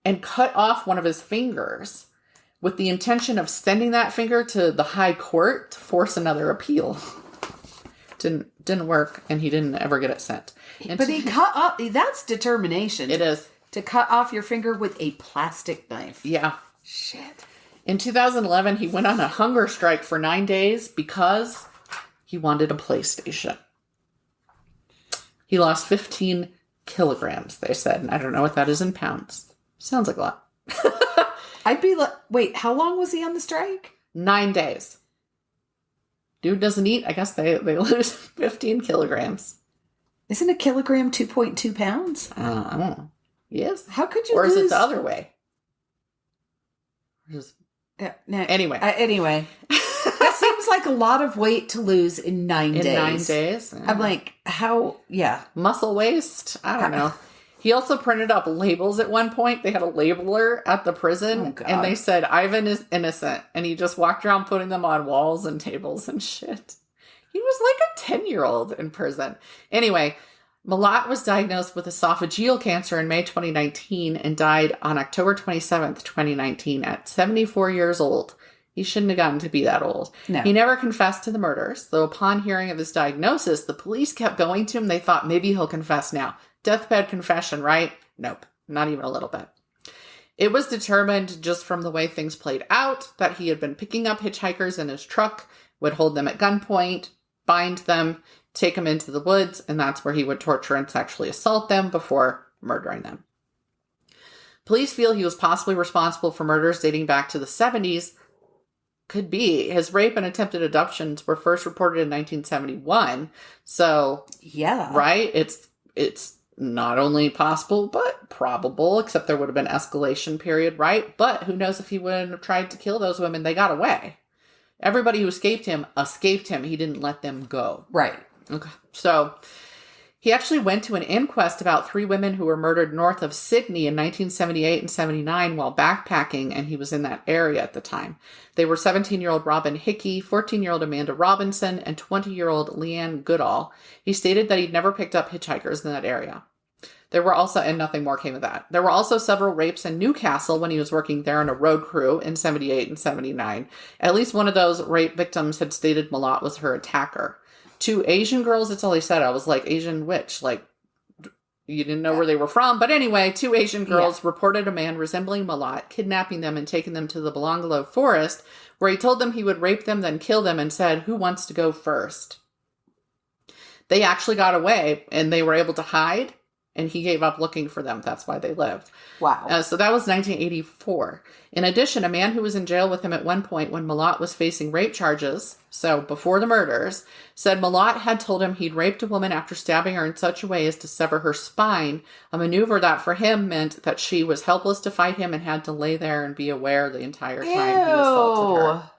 and cut off one of his fingers with the intention of sending that finger to the high court to force another appeal. Didn't work, and he didn't ever get it sent. But he cut off. That's determination. It is. To cut off your finger with a plastic knife. Yeah. Shit. In 2011, he went on a hunger strike for 9 days because he wanted a PlayStation. He lost 15 kilograms, they said. And I don't know what that is in pounds. Sounds like a lot. I'd be like, wait, how long was he on the strike? 9 days. Dude doesn't eat. I guess they lose 15 kilograms. Isn't a kilogram 2.2 pounds? I don't know. Yes. How could you Or lose? is it the other way? Anyway. Anyway. That seems like a lot of weight to lose in 9 days. In 9 days? Yeah. I'm like, how? Yeah. Muscle waste? I don't know. He also printed up labels at one point. They had a labeler at the prison, and they said, Ivan is innocent. And he just walked around putting them on walls and tables and shit. He was like a 10-year-old in prison. Anyway, Milat was diagnosed with esophageal cancer in May 2019 and died on October 27th, 2019 at 74 years old. He shouldn't have gotten to be that old. No. He never confessed to the murders, though upon hearing of his diagnosis, the police kept going to him. They thought maybe he'll confess now. Deathbed confession, right? Nope. Not even a little bit. It was determined just from the way things played out that he had been picking up hitchhikers in his truck, would hold them at gunpoint, bind them, take them into the woods, and that's where he would torture and sexually assault them before murdering them. Police feel he was possibly responsible for murders dating back to the 70s. Could be. His rape and attempted abductions were first reported in 1971. So, yeah. Right? It's not only possible, but probable, except there would have been escalation period, right? But who knows if he wouldn't have tried to kill those women. They got away. Everybody who escaped him. He didn't let them go. Right. Okay. So he actually went to an inquest about 3 women who were murdered north of Sydney in 1978 and 79 while backpacking, and he was in that area at the time. They were 17-year-old Robin Hickey, 14-year-old Amanda Robinson, and 20-year-old Leanne Goodall. He stated that he'd never picked up hitchhikers in that area. There were also, and nothing more came of that. There were also several rapes in Newcastle when he was working there on a road crew in 78 and 79. At least one of those rape victims had stated Milat was her attacker. 2 Asian girls, that's all he said. I was like, Asian which? Like, you didn't know where they were from. But anyway, 2 Asian girls reported a man resembling Milat kidnapping them and taking them to the Belanglo forest, where he told them he would rape them, then kill them, and said, who wants to go first? They actually got away, and they were able to hide and he gave up looking for them. That's why they lived. Wow. So that was 1984. In addition, a man who was in jail with him at one point when Milat was facing rape charges, so before the murders, said Milat had told him he'd raped a woman after stabbing her in such a way as to sever her spine, a maneuver that for him meant that she was helpless to fight him and had to lay there and be aware the entire time he assaulted her.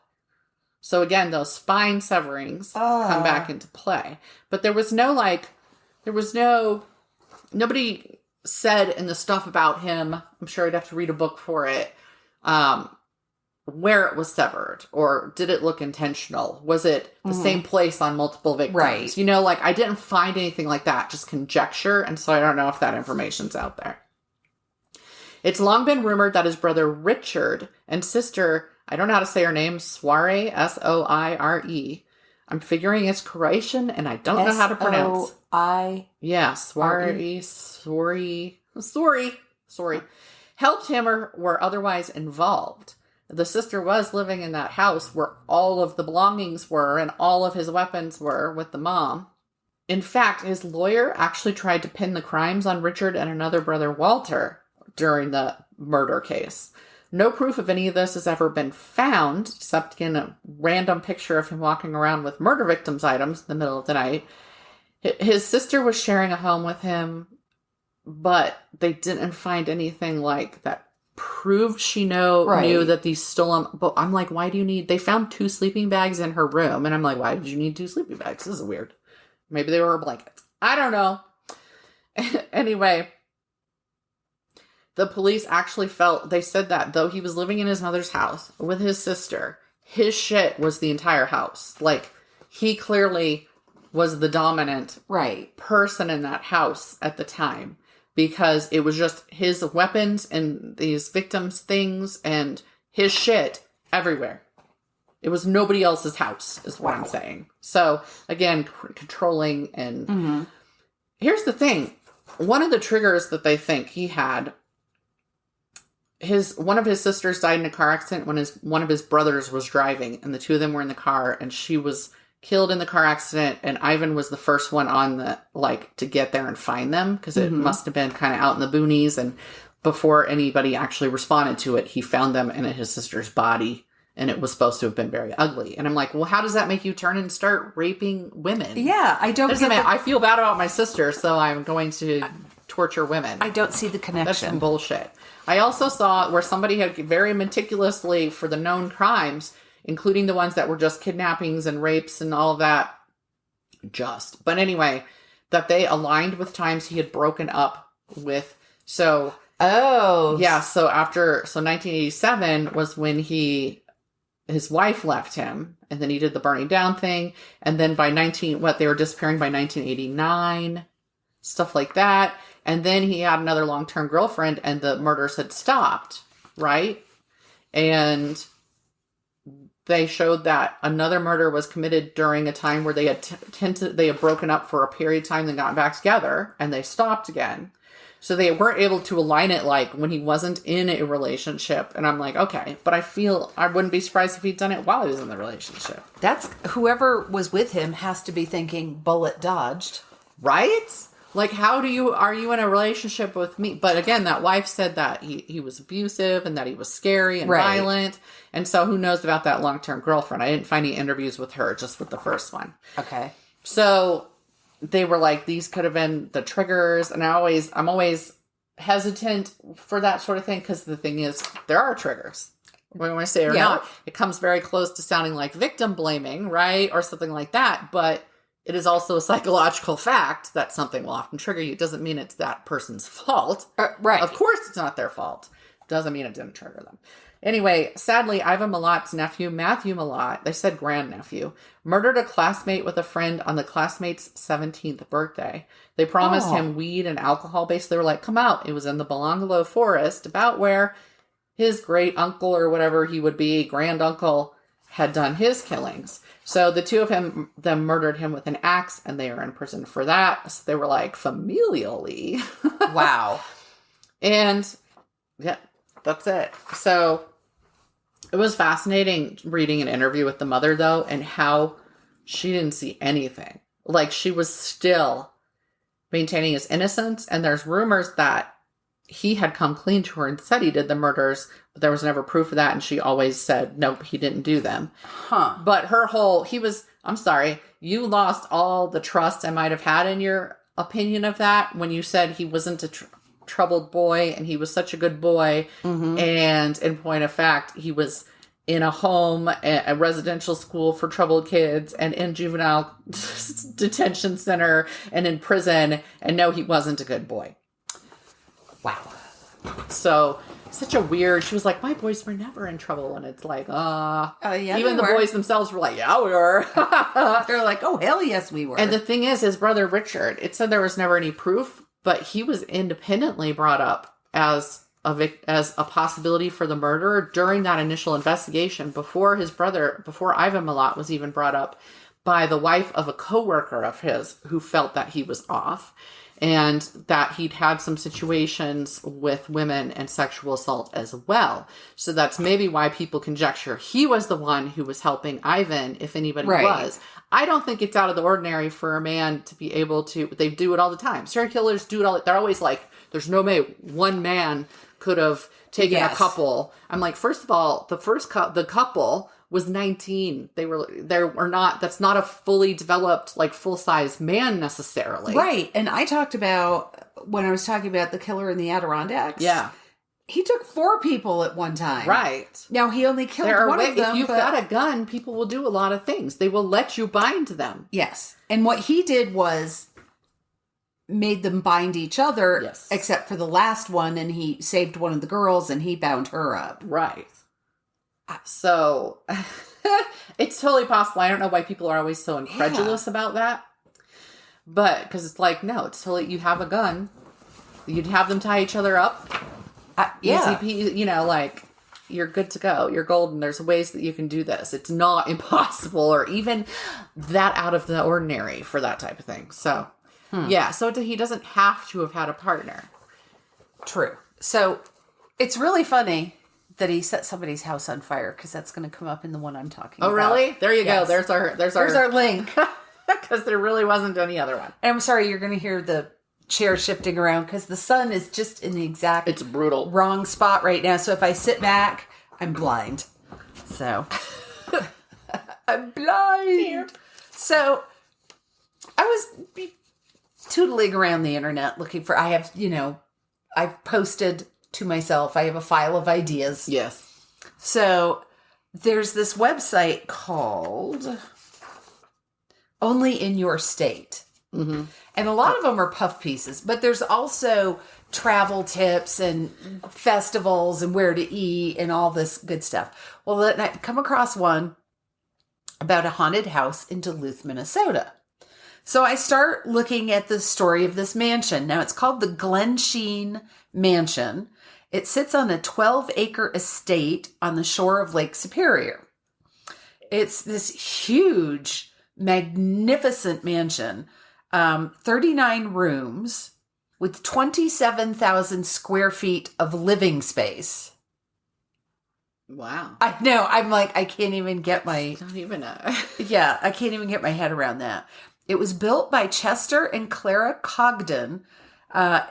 So again, those spine severings come back into play. But there was no nobody said in the stuff about him, I'm sure I'd have to read a book for it, where it was severed, or did it look intentional? Was it the same place on multiple victims? Right. You know, like I didn't find anything like that, just conjecture. And so I don't know if that information's out there. It's long been rumored that his brother Richard and sister, I don't know how to say her name, Soire, Soire. I'm figuring it's Croatian, and I don't know how to pronounce. Yeah, Soire, sorry. Helped him or were otherwise involved. The sister was living in that house where all of the belongings were and all of his weapons were with the mom. In fact, his lawyer actually tried to pin the crimes on Richard and another brother, Walter, during the murder case. No proof of any of this has ever been found, except in a random picture of him walking around with murder victims' items in the middle of the night. His sister was sharing a home with him, but they didn't find anything like that proved she knew that these stolen. But I'm like, why do you need? They found 2 sleeping bags in her room, and I'm like, why did you need 2 sleeping bags? This is weird. Maybe they were blankets. I don't know. Anyway, the police actually they said that though he was living in his mother's house with his sister, his shit was the entire house. Like, he clearly was the dominant person in that house at the time, because it was just his weapons and these victims' things and his shit everywhere. It was nobody else's house, is what I'm saying. So, again, controlling and... Here's the thing. One of the triggers that they think he had, one of his sisters died in a car accident when one of his brothers was driving, and the 2 of them were in the car, and she was killed in the car accident, and Ivan was the first one on to get there and find them, because it must have been kind of out in the boonies, and before anybody actually responded to it, he found them in his sister's body, and it was supposed to have been very ugly. And I'm like, well, how does that make you turn and start raping women? Yeah, I don't get I feel bad about my sister, so I'm going to torture women. I don't see the connection. That's some bullshit. I also saw where somebody had very meticulously, for the known crimes, including the ones that were just kidnappings and rapes and all of that. But anyway, that they aligned with times he had broken up with. So, so 1987 was when his wife left him, and then he did the burning down thing. And then by they were disappearing by 1989, stuff like that. And then he had another long-term girlfriend, and the murders had stopped, right? And they showed that another murder was committed during a time where they had they had broken up for a period of time, then got back together, and they stopped again. So they weren't able to align it like when he wasn't in a relationship. And I'm like, okay, but I wouldn't be surprised if he'd done it while he was in the relationship. That's whoever was with him has to be thinking bullet dodged. Right? Like, are you in a relationship with me? But again, that wife said that he was abusive and that he was scary and violent. And so who knows about that long-term girlfriend? I didn't find any interviews with her, just with the first one. Okay. So they were like, these could have been the triggers. And I'm always hesitant for that sort of thing, because the thing is, there are triggers. When I say or not, it comes very close to sounding like victim blaming, right? Or something like that. But it is also a psychological fact that something will often trigger you. It doesn't mean it's that person's fault. Right. Of course it's not their fault. Doesn't mean it didn't trigger them. Anyway, sadly, Ivan Milat's nephew, Matthew Milat, they said grandnephew, murdered a classmate with a friend on the classmate's 17th birthday. They promised him weed and alcohol. Basically, they were like, come out. It was in the Belangolo forest, about where his great uncle or whatever he would be, granduncle, had done his killings. So the 2 of them murdered him with an axe, and they are in prison for that. So they were like, familially. Wow. And yeah, that's it. So it was fascinating reading an interview with the mother, though, and how she didn't see anything. Like, she was still maintaining his innocence. And there's rumors that he had come clean to her and said he did the murders, but there was never proof of that. And she always said, nope, he didn't do them. Huh. But I'm sorry, you lost all the trust I might have had in your opinion of that when you said he wasn't a troubled boy and he was such a good boy. Mm-hmm. And in point of fact, he was in a home, a residential school for troubled kids, and in juvenile detention center and in prison. And no, he wasn't a good boy. Wow. So, such a weird, she was like, my boys were never in trouble. And it's like, yeah, even the boys themselves were like, yeah, we were. They're like, oh, hell yes, we were. And the thing is, his brother Richard, it said there was never any proof, but he was independently brought up as a possibility for the murder during that initial investigation before Ivan Milat was even brought up by the wife of a coworker of his who felt that he was off. And that he'd had some situations with women and sexual assault as well. So that's maybe why people conjecture he was the one who was helping Ivan, if anybody was. I don't think it's out of the ordinary for a man to be able to, they do it all the time. Serial killers do it all, they're always like, there's no way one man could have taken a couple. I'm like, first of all, the couple was 19. They were not, that's not a fully developed, like, full-size man necessarily. Right. And I talked about, when I was talking about the killer in the Adirondacks. Yeah. He took 4 people at one time. Right. Now, he only killed one of them. If you've got a gun, people will do a lot of things. They will let you bind them. Yes. And what he did was made them bind each other, yes, except for the last one, and he saved one of the girls, and he bound her up. Right. So, it's totally possible. I don't know why people are always so incredulous about that. But, because it's like, no, it's totally, you have a gun. You'd have them tie each other up. Yeah. Easy, like, you're good to go. You're golden. There's ways that you can do this. It's not impossible or even that out of the ordinary for that type of thing. So, yeah. So, he doesn't have to have had a partner. True. So, it's really funny that he set somebody's house on fire, because that's going to come up in the one I'm talking about. Oh, really? There you go. There's our link. Because there really wasn't any other one. And I'm sorry, you're going to hear the chair shifting around, because the sun is just in the exact it's brutal wrong spot right now. So if I sit back, I'm blind. So I'm blind. So I was tootling around the internet looking for, I've posted to myself, I have a file of ideas. Yes. So there's this website called Only in Your State. Mm-hmm. And a lot of them are puff pieces, but there's also travel tips and festivals and where to eat and all this good stuff. Well, then I come across one about a haunted house in Duluth, Minnesota. So I start looking at the story of this mansion. Now, it's called the Glensheen Mansion. It sits on a 12-acre estate on the shore of Lake Superior. It's this huge, magnificent mansion, 39 rooms with 27,000 square feet of living space. Wow. I know. I'm like, I can't even get my... Don't even know. Yeah, I can't even get my head around that. It was built by Chester and Clara Cogden.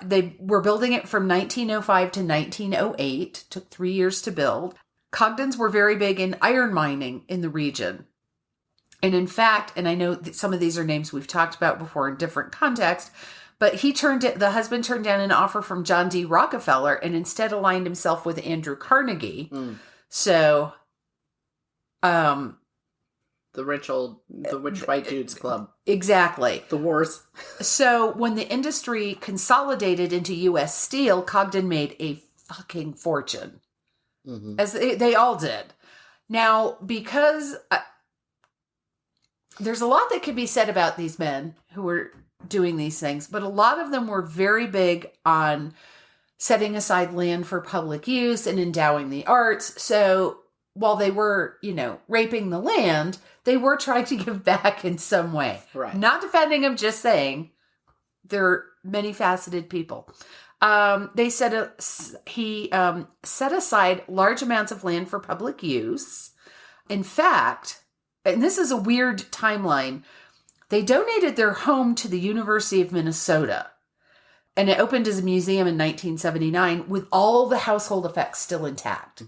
They were building it from 1905 to 1908. Took 3 years to build. Cogdens were very big in iron mining in the region. And in fact, and I know that some of these are names we've talked about before in different contexts, but the husband turned down an offer from John D. Rockefeller and instead aligned himself with Andrew Carnegie. Mm. So, the rich white dudes club. Exactly. The wars. So when the industry consolidated into U.S. Steel, Cogden made a fucking fortune. Mm-hmm. As they all did. Now, because there's a lot that could be said about these men who were doing these things, but a lot of them were very big on setting aside land for public use and endowing the arts. So while they were, raping the land, they were trying to give back in some way. Right. Not defending them, just saying they're many faceted people. He set aside large amounts of land for public use. In fact, and this is a weird timeline, They donated their home to the University of Minnesota, and it opened as a museum in 1979 with all the household effects still intact.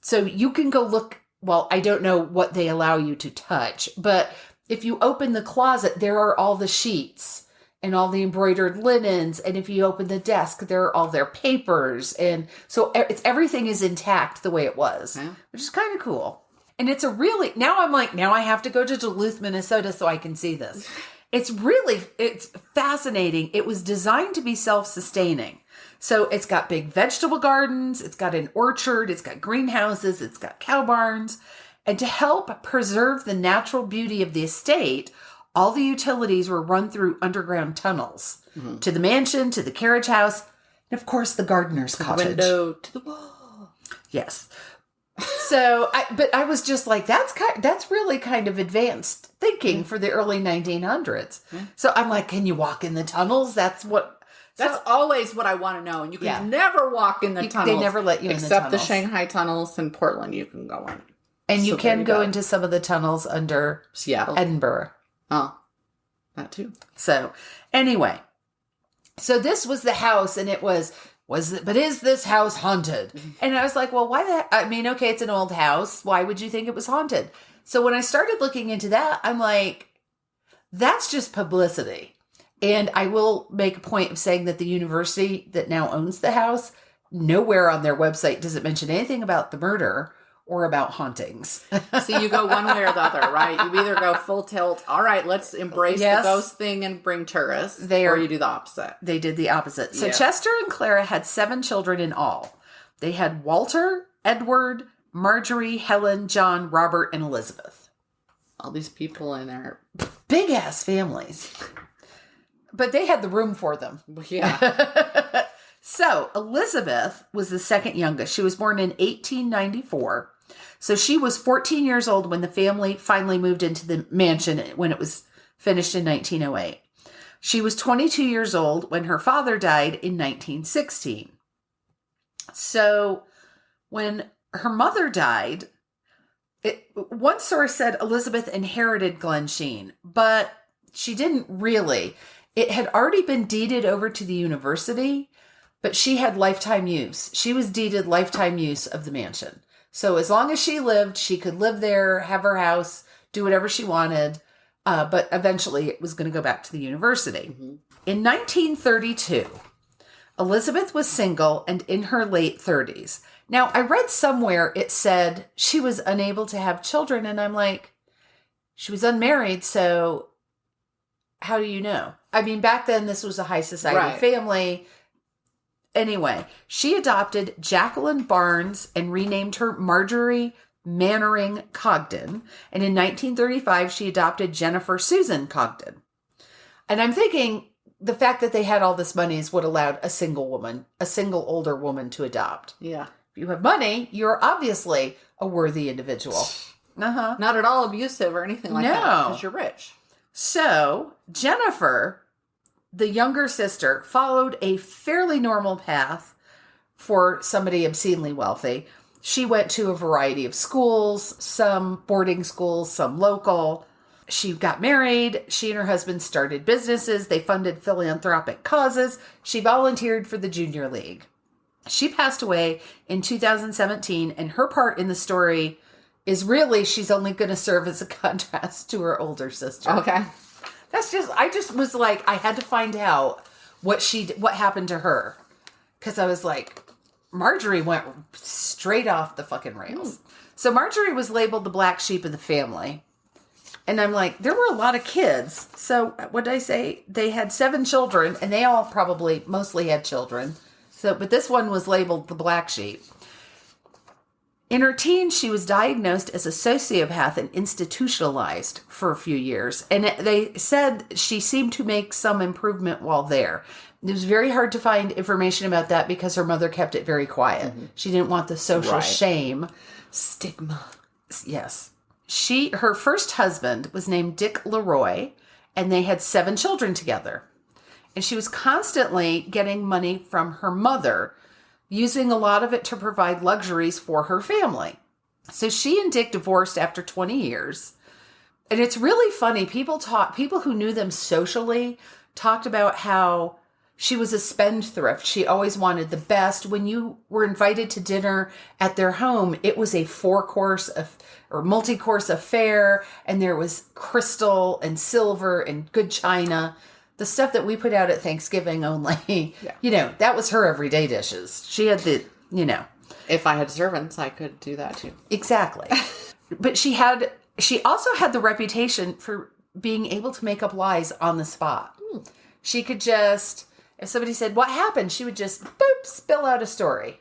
So you can go look. Well, I don't know what they allow you to touch, but if you open the closet, there are all the sheets and all the embroidered linens. And if you open the desk, there are all their papers. And so everything is intact the way it was, which is kind of cool. And it's now I'm like, now I have to go to Duluth, Minnesota so I can see this. It's fascinating. It was designed to be self-sustaining. So it's got big vegetable gardens, it's got an orchard, it's got greenhouses, it's got cow barns. And to help preserve the natural beauty of the estate, all the utilities were run through underground tunnels to the mansion, to the carriage house, and of course the gardener's cottage. Window to the wall. Yes. So, I was just like, that's really kind of advanced thinking for the early 1900s. So I'm like, can you walk in the tunnels? That's always what I want to know. And you can never walk in the tunnels. They never let you in the tunnels. Except the Shanghai tunnels in Portland, you can go in. And you can go into some of the tunnels under Seattle, Edinburgh. Oh, that too. So anyway, so this was the house, and it was but is this house haunted? And I was like, well, okay, it's an old house. Why would you think it was haunted? So when I started looking into that, I'm like, that's just publicity. And I will make a point of saying that the university that now owns the house, nowhere on their website does it mention anything about the murder or about hauntings. So you go one way or the other, right? You either go full tilt, all right, let's embrace the ghost thing and bring tourists, or you do the opposite. They did the opposite. So Chester and Clara had 7 children in all. They had Walter, Edward, Marjorie, Helen, John, Robert, and Elizabeth. All these people in there. Big-ass families. But they had the room for them. Yeah. So Elizabeth was the second youngest. She was born in 1894. So she was 14 years old when the family finally moved into the mansion when it was finished in 1908. She was 22 years old when her father died in 1916. So when her mother died, one source said Elizabeth inherited Glensheen, but she didn't really. It had already been deeded over to the university, but she had lifetime use. She was deeded lifetime use of the mansion. So as long as she lived, she could live there, have her house, do whatever she wanted. But eventually it was going to go back to the university. Mm-hmm. In 1932, Elizabeth was single and in her late 30s. Now, I read somewhere it said she was unable to have children. And I'm like, she was unmarried. So how do you know? I mean, back then, this was a high society family. Anyway, she adopted Jacqueline Barnes and renamed her Marjorie Mannering Cogden. And in 1935, she adopted Jennifer Susan Cogden. And I'm thinking the fact that they had all this money is what allowed a single older woman to adopt. Yeah. If you have money, you're obviously a worthy individual. Uh-huh. Not at all abusive or anything like that because you're rich. So Jennifer, the younger sister, followed a fairly normal path for somebody obscenely wealthy. She went to a variety of schools, some boarding schools, some local. She got married. She and her husband started businesses. They funded philanthropic causes. She volunteered for the Junior League. She passed away in 2017, and her part in the story is really she's only going to serve as a contrast to her older sister. Okay. I just was like, I had to find out what happened to her. Because I was like, Marjorie went straight off the fucking rails. So Marjorie was labeled the black sheep of the family. And I'm like, there were a lot of kids. So what did I say? They had 7 children, and they all probably mostly had children. But this one was labeled the black sheep. In her teens, she was diagnosed as a sociopath and institutionalized for a few years. And they said she seemed to make some improvement while there. It was very hard to find information about that because her mother kept it very quiet. Mm-hmm. She didn't want the social shame. Stigma. Yes. Her first husband was named Dick Leroy, and they had 7 children together. And she was constantly getting money from her mother, using a lot of it to provide luxuries for her family. So she and Dick divorced after 20 years. And it's really funny. People who knew them socially talked about how she was a spendthrift. She always wanted the best. When you were invited to dinner at their home, it was a 4-course or multi-course affair, and there was crystal and silver and good china. The stuff that we put out at Thanksgiving only, that was her everyday dishes. She had If I had servants, I could do that too. Exactly. But she also had the reputation for being able to make up lies on the spot. She could just, if somebody said, what happened? She would just, spill out a story.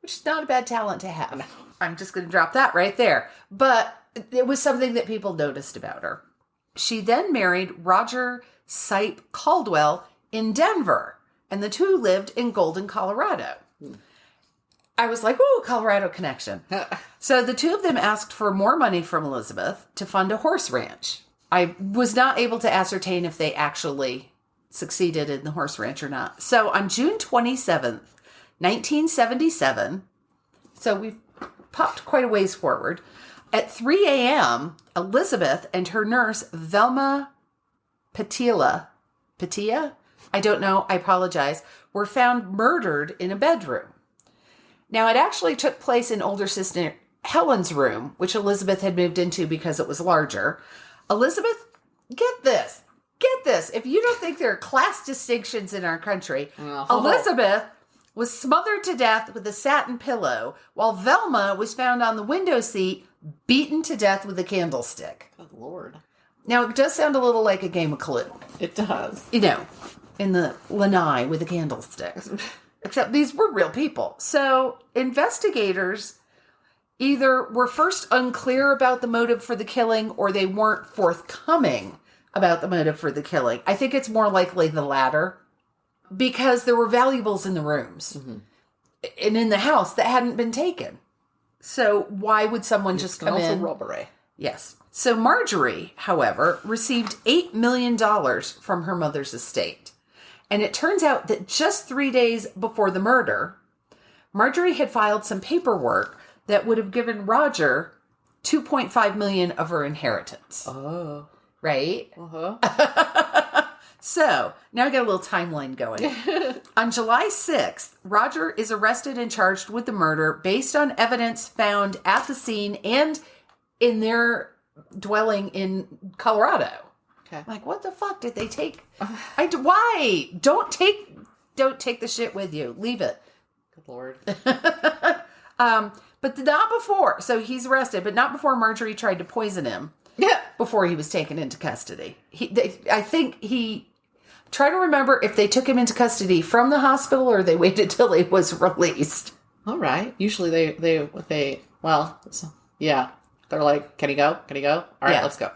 Which is not a bad talent to have. No. I'm just going to drop that right there. But it was something that people noticed about her. She then married Roger Sipe Caldwell in Denver. And the two lived in Golden, Colorado. I was like, ooh, Colorado connection. So the two of them asked for more money from Elizabeth to fund a horse ranch. I was not able to ascertain if they actually succeeded in the horse ranch or not. So on June 27th, 1977, so we've popped quite a ways forward, at 3 a.m., Elizabeth and her nurse, Velma Patia, I don't know, I apologize, were found murdered in a bedroom. Now, it actually took place in older sister Helen's room, which Elizabeth had moved into because it was larger. Elizabeth, get this. If you don't think there are class distinctions in our country, Elizabeth was smothered to death with a satin pillow, while Velma was found on the window seat, beaten to death with a candlestick. Good Lord. Now, it does sound a little like a game of Clue. It does. In the lanai with a candlestick. Except these were real people. So investigators either were first unclear about the motive for the killing or they weren't forthcoming about the motive for the killing. I think it's more likely the latter because there were valuables in the rooms and in the house that hadn't been taken. So why would someone just come in? Robbery. Yes. So Marjorie, however, received $8 million from her mother's estate. And it turns out that just 3 days before the murder, Marjorie had filed some paperwork that would have given Roger $2.5 million of her inheritance. Oh. Right? Uh-huh. So, now I got a little timeline going. On July 6th, Roger is arrested and charged with the murder based on evidence found at the scene and in their dwelling in Colorado. Okay. Like, what the fuck did they take? Why? Don't take the shit with you. Leave it. Good Lord. But not before. So he's arrested, but not before Marjorie tried to poison him. Yeah. Before he was taken into custody. Try to remember if they took him into custody from the hospital or they waited till he was released. All right. Usually they yeah. They're like, can he go? Can he go? All right, let's go.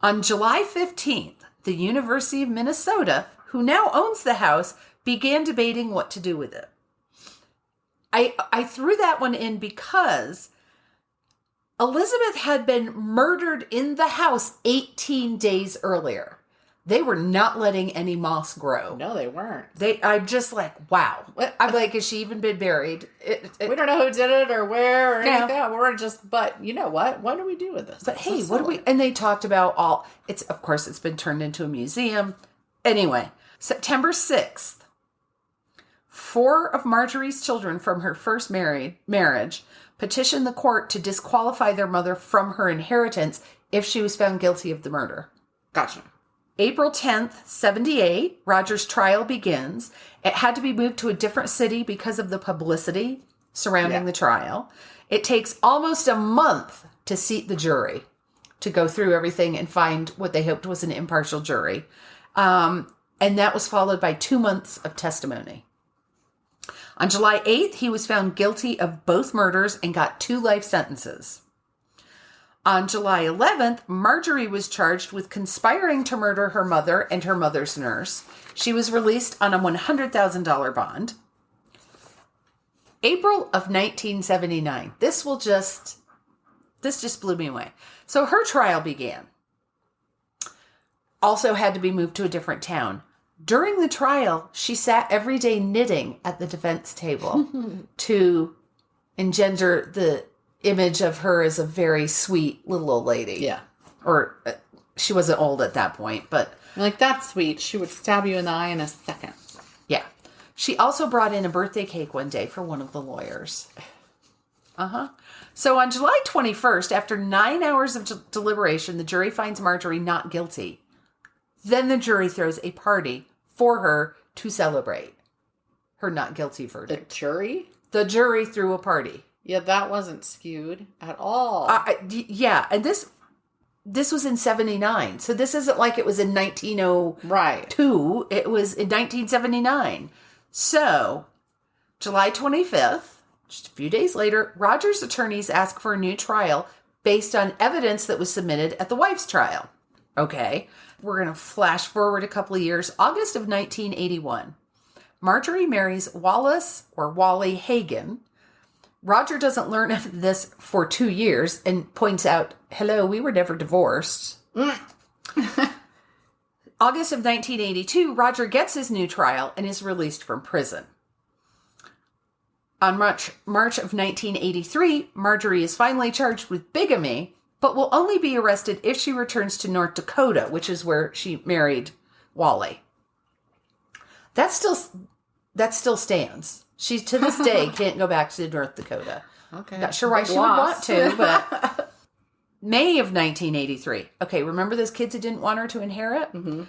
On July 15th, the University of Minnesota, who now owns the house, began debating what to do with it. I threw that one in because Elizabeth had been murdered in the house 18 days earlier. They were not letting any moss grow. No, they weren't. I'm just like, wow. I'm like, has she even been buried? We don't know who did it or where or anything. We're just, but you know what? What do we do with this? But hey, what do we, and they talked about of course, it's been turned into a museum. Anyway, September 6th, 4 of Marjorie's children from her first marriage petitioned the court to disqualify their mother from her inheritance if she was found guilty of the murder. Gotcha. April 10th, 78, Roger's trial begins. It had to be moved to a different city because of the publicity surrounding the trial. It takes almost a month to seat the jury, to go through everything and find what they hoped was an impartial jury. And that was followed by 2 months of testimony. On July 8th, he was found guilty of both murders and got 2 life sentences. On July 11th, Marjorie was charged with conspiring to murder her mother and her mother's nurse. She was released on a $100,000 bond. April of 1979. This just blew me away. So her trial began. Also had to be moved to a different town. During the trial, she sat every day knitting at the defense table to engender the image of her as a very sweet little old lady. Yeah. Or she wasn't old at that point, but... Like, that's sweet. She would stab you in the eye in a second. Yeah. She also brought in a birthday cake one day for one of the lawyers. So on July 21st, after 9 hours of deliberation, the jury finds Marjorie not guilty. Then the jury throws a party for her to celebrate her not guilty verdict. The jury? The jury threw a party. Yeah, that wasn't skewed at all. Yeah, and this was in 79. So this isn't like it was in 1902. Right. It was in 1979. So, July 25th, just a few days later, Roger's attorneys ask for a new trial based on evidence that was submitted at the wife's trial. Okay, we're going to flash forward a couple of years. August of 1981. Marjorie marries Wallace or Wally Hagen. Roger doesn't learn of this for 2 years and points out, hello, we were never divorced. August of 1982, Roger gets his new trial and is released from prison. On March of 1983, Marjorie is finally charged with bigamy, but will only be arrested if she returns to North Dakota, which is where she married Wally. That still stands. She, to this day, can't go back to North Dakota. Okay. Not sure why she would want to, but... May of 1983. Okay, remember those kids who didn't want her to inherit? Mm-hmm.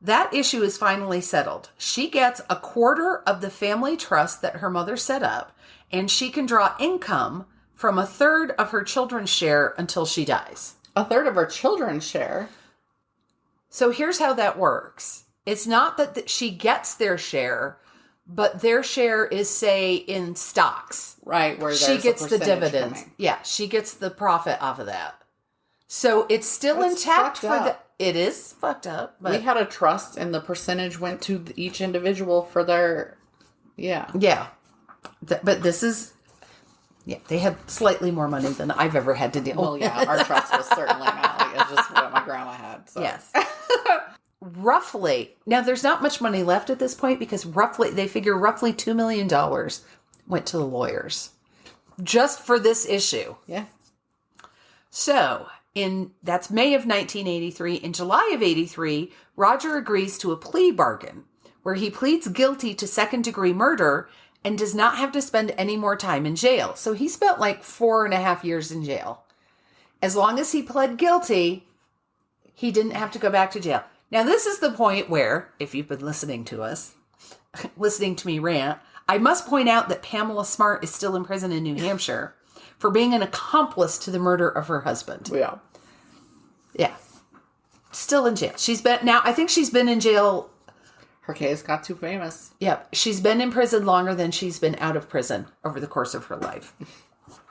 That issue is finally settled. She gets a quarter of the family trust that her mother set up, and she can draw income from a third of her children's share until she dies. A third of her children's share? So here's how that works. It's not that she gets their share, but their share is, say, in stocks. Right, where she gets the dividends. Coming. Yeah, she gets the profit off of that. So it's still intact for the... It is fucked up. But we had a trust and the percentage went to each individual for their... Yeah. Yeah. But this is... Yeah, they had slightly more money than I've ever had to deal with. Well, yeah, our trust was certainly not. Like, it's just what my grandma had. So. Yes. Roughly. Now, there's not much money left at this point because they figure roughly $2 million went to the lawyers. Just for this issue. Yeah. So... That's May of 1983. In July of 83, Roger agrees to a plea bargain where he pleads guilty to second-degree murder and does not have to spend any more time in jail. So he spent like 4.5 years in jail. As long as he pled guilty, he didn't have to go back to jail. Now, this is the point where, if you've been listening to us, listening to me rant, I must point out that Pamela Smart is still in prison in New Hampshire for being an accomplice to the murder of her husband. Yeah. Yeah. Still in jail. I think she's been in jail. Her case got too famous. Yep. She's been in prison longer than she's been out of prison over the course of her life.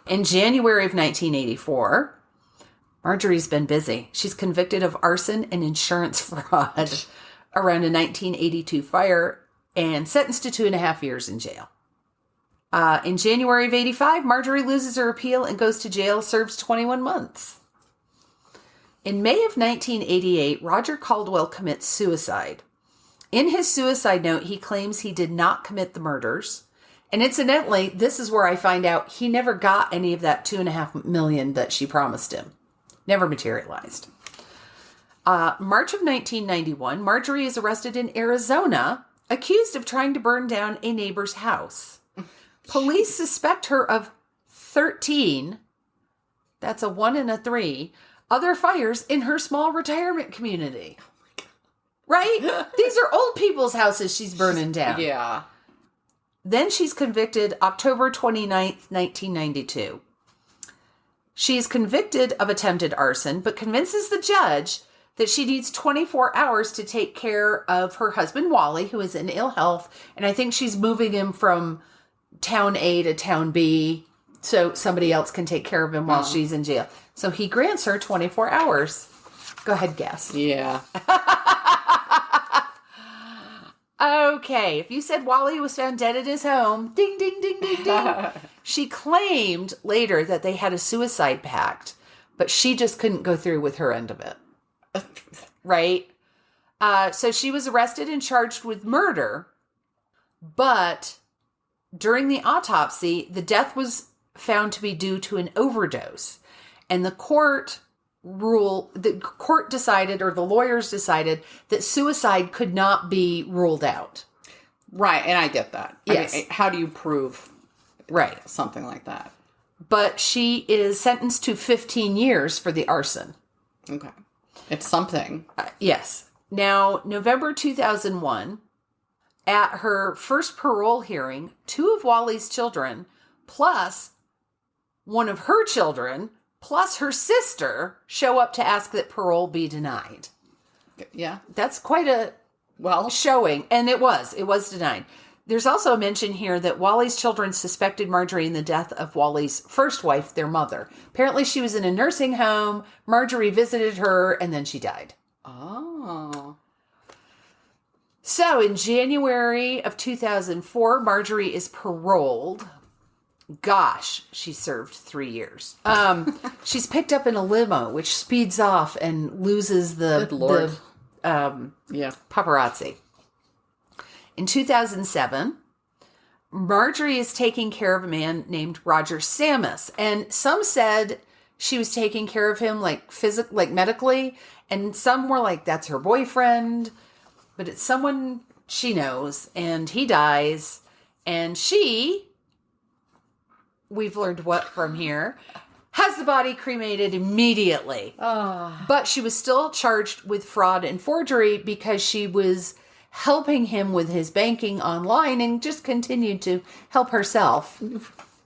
In January of 1984, Marjorie's been busy. She's convicted of arson and insurance fraud around a 1982 fire and sentenced to 2.5 years in jail. In January of 85, Marjorie loses her appeal and goes to jail, serves 21 months. In May of 1988, Roger Caldwell commits suicide. In his suicide note, he claims he did not commit the murders. And incidentally, this is where I find out he never got any of that $2.5 million that she promised him. Never materialized. March of 1991, Marjorie is arrested in Arizona, accused of trying to burn down a neighbor's house. Police suspect her of 13, that's a 1 and a 3, other fires in her small retirement community. Right? These are old people's houses she's burning down. Yeah. Then she's convicted October 29th, 1992. She's convicted of attempted arson, but convinces the judge that she needs 24 hours to take care of her husband, Wally, who is in ill health. And I think she's moving him from town A to town B so somebody else can take care of him while she's in jail. So he grants her 24 hours. Go ahead, guess. Yeah. Okay, if you said Wally was found dead at his home, ding, ding, ding, ding, ding. She claimed later that they had a suicide pact, but she just couldn't go through with her end of it. Right? So she was arrested and charged with murder, but during the autopsy, the death was found to be due to an overdose. And the court the court decided, or the lawyers decided, that suicide could not be ruled out. Right, and I get that. Yes. I mean, how do you prove something like that? But she is sentenced to 15 years for the arson. Okay. It's something. Yes. Now, November 2001, at her first parole hearing, 2 of Wally's children, plus one of her children, plus her sister, show up to ask that parole be denied. Yeah. That's quite a showing. And it was denied. There's also a mention here that Wally's children suspected Marjorie in the death of Wally's first wife, their mother. Apparently she was in a nursing home. Marjorie visited her and then she died. Oh. So in January of 2004, Marjorie is paroled. Gosh, she served 3 years. She's picked up in a limo, which speeds off and loses the paparazzi. In 2007, Marjorie is taking care of a man named Roger Samus, and some said she was taking care of him like medically, and some were like that's her boyfriend, but it's someone she knows, and he dies, and she, we've learned what from here, has the body cremated immediately. Oh. But she was still charged with fraud and forgery because she was helping him with his banking online and just continued to help herself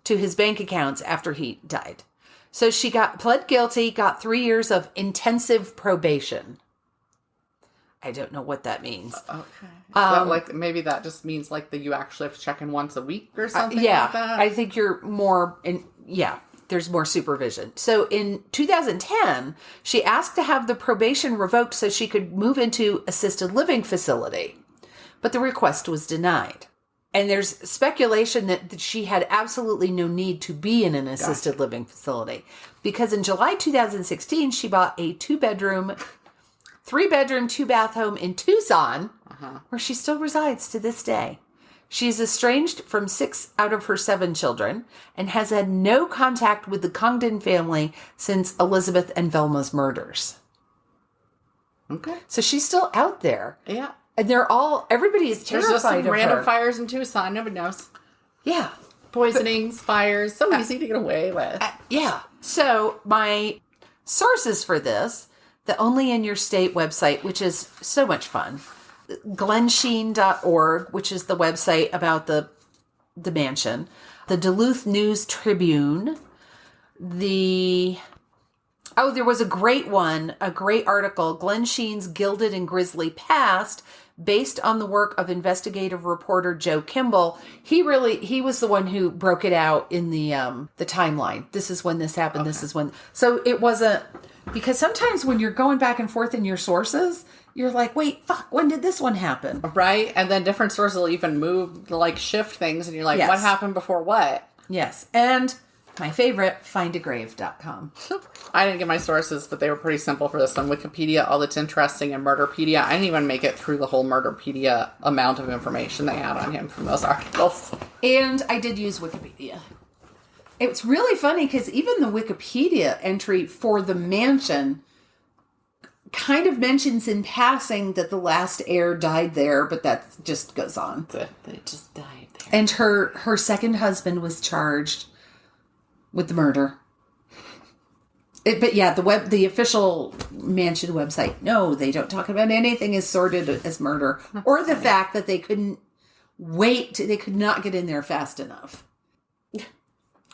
to his bank accounts after he died. So she pled guilty, got 3 years of intensive probation. I don't know what that means. Okay. Maybe that just means like that you actually have to check in once a week or something like that? I think you're more there's more supervision. So in 2010, she asked to have the probation revoked so she could move into assisted living facility. But the request was denied. And there's speculation that she had absolutely no need to be in an assisted living facility. Because in July 2016, she bought a 3-bedroom, 2-bath home in Tucson, where she still resides to this day. She's estranged from 6 out of her 7 children and has had no contact with the Congdon family since Elizabeth and Velma's murders. Okay. So she's still out there. Yeah. And everybody is terrified There's just some of random her. fires in Tucson. Nobody knows. Yeah. Poisonings, fires. So easy to get away with. Yeah. So my sources for this, the Only in Your State website, which is so much fun. Glensheen.org, which is the website about the mansion. The Duluth News Tribune. There was a great article, Glensheen's Gilded and Grisly Past, based on the work of investigative reporter Joe Kimball. He was the one who broke it out in the timeline. This is when this happened. Okay. This is when. So it wasn't, because sometimes when you're going back and forth in your sources, you're like, wait, fuck, when did this one happen? Right. And then different sources will even shift things. And you're like, What happened before what? Yes. And my favorite, findagrave.com. I didn't get my sources, but they were pretty simple for this one. Wikipedia, all that's interesting, and Murderpedia. I didn't even make it through the whole Murderpedia amount of information they had on him from those articles. And I did use Wikipedia. It's really funny because even the Wikipedia entry for the mansion kind of mentions in passing that the last heir died there, but that just goes on. They just died there. And her second husband was charged with the murder. But yeah, the official mansion website, no, they don't talk about anything as sordid as murder, or the fact that they couldn't they could not get in there fast enough.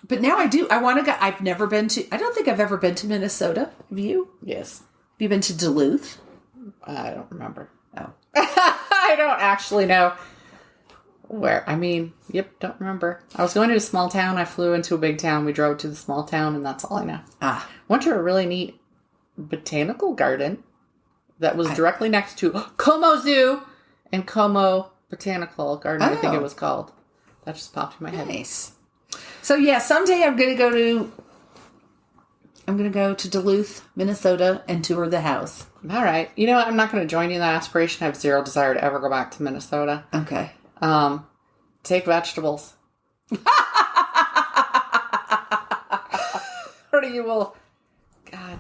But now I do. I want to go. I don't think I've ever been to Minnesota. Have you? Yes. Have you been to Duluth? I don't remember. Oh. I don't actually know where. Don't remember. I was going to a small town. I flew into a big town. We drove to the small town, and that's all I know. Went to a really neat botanical garden that was directly next to Como Zoo and Como Botanical Garden, I think it was called. That just popped in my head. Nice. So yeah, someday I'm going to go to Duluth, Minnesota, and tour the house. All right. You know what? I'm not going to join you in that aspiration. I have zero desire to ever go back to Minnesota. Okay. Take vegetables. Or you will. God.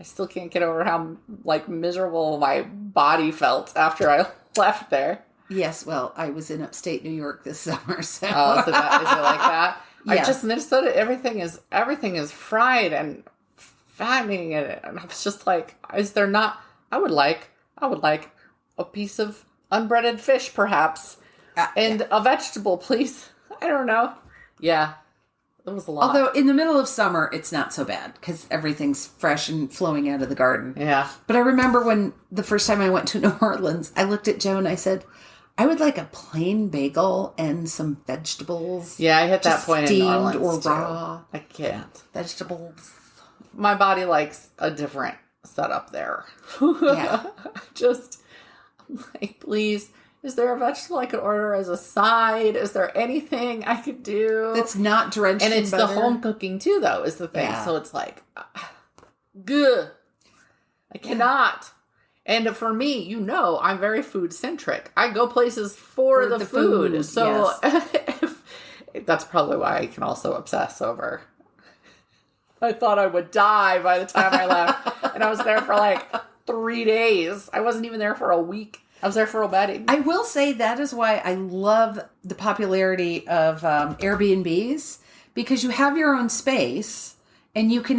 I still can't get over how, like, miserable my body felt after I left there. Yes, well, I was in upstate New York this summer, so. Oh, is it like that? Yeah. Minnesota, everything is fried and fattening, and I was just like, is there not, I would like a piece of unbreaded fish, perhaps, and a vegetable, please. I don't know. Yeah, it was a lot. Although in the middle of summer, it's not so bad because everything's fresh and flowing out of the garden. Yeah. But I remember when the first time I went to New Orleans, I looked at Joe and I said, I would like a plain bagel and some vegetables. Yeah, I hit that point in New steamed Orleans, or raw. I can't. Vegetables. My body likes a different setup there. Yeah. Just, like, please, is there a vegetable I could order as a side? Is there anything I could do? It's not drenched and in it's butter. the home cooking too, though, is the thing. Yeah. So it's like, good. I cannot. And for me, you know, I'm very food centric. I go places for the food. So that's probably why I can also obsess over. I thought I would die by the time I left. And I was there for like 3 days. I wasn't even there for a week. I was there for a wedding. I will say that is why I love the popularity of Airbnbs, because you have your own space and you can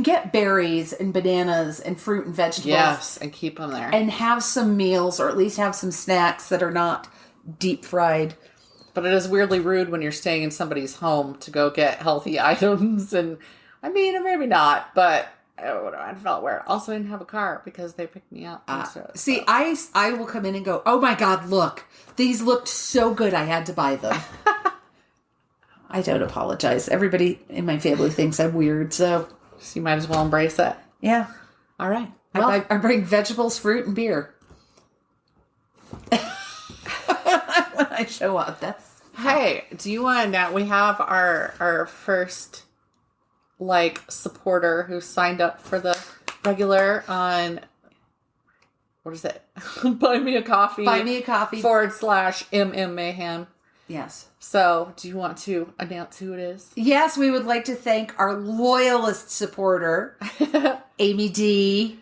get berries and bananas and fruit and vegetables. Yes, and keep them there. And have some meals, or at least have some snacks that are not deep fried. But it is weirdly rude when you're staying in somebody's home to go get healthy items. And I mean, maybe not, but I felt weird. Also, I didn't have a car because they picked me up. See, I will come in and go, oh my God, look, these looked so good. I had to buy them. I don't apologize. Everybody in my family thinks I'm weird, so you might as well embrace it. Yeah. All right. Well, I bring vegetables, fruit, and beer. When I show up, Hey, do you want to know? We have our first, like, supporter who signed up for the regular on, what is it? Buy Me a Coffee. Buy Me a Coffee. /MM Mayhem. Yes. So, do you want to announce who it is? Yes, we would like to thank our loyalist supporter, Amy D.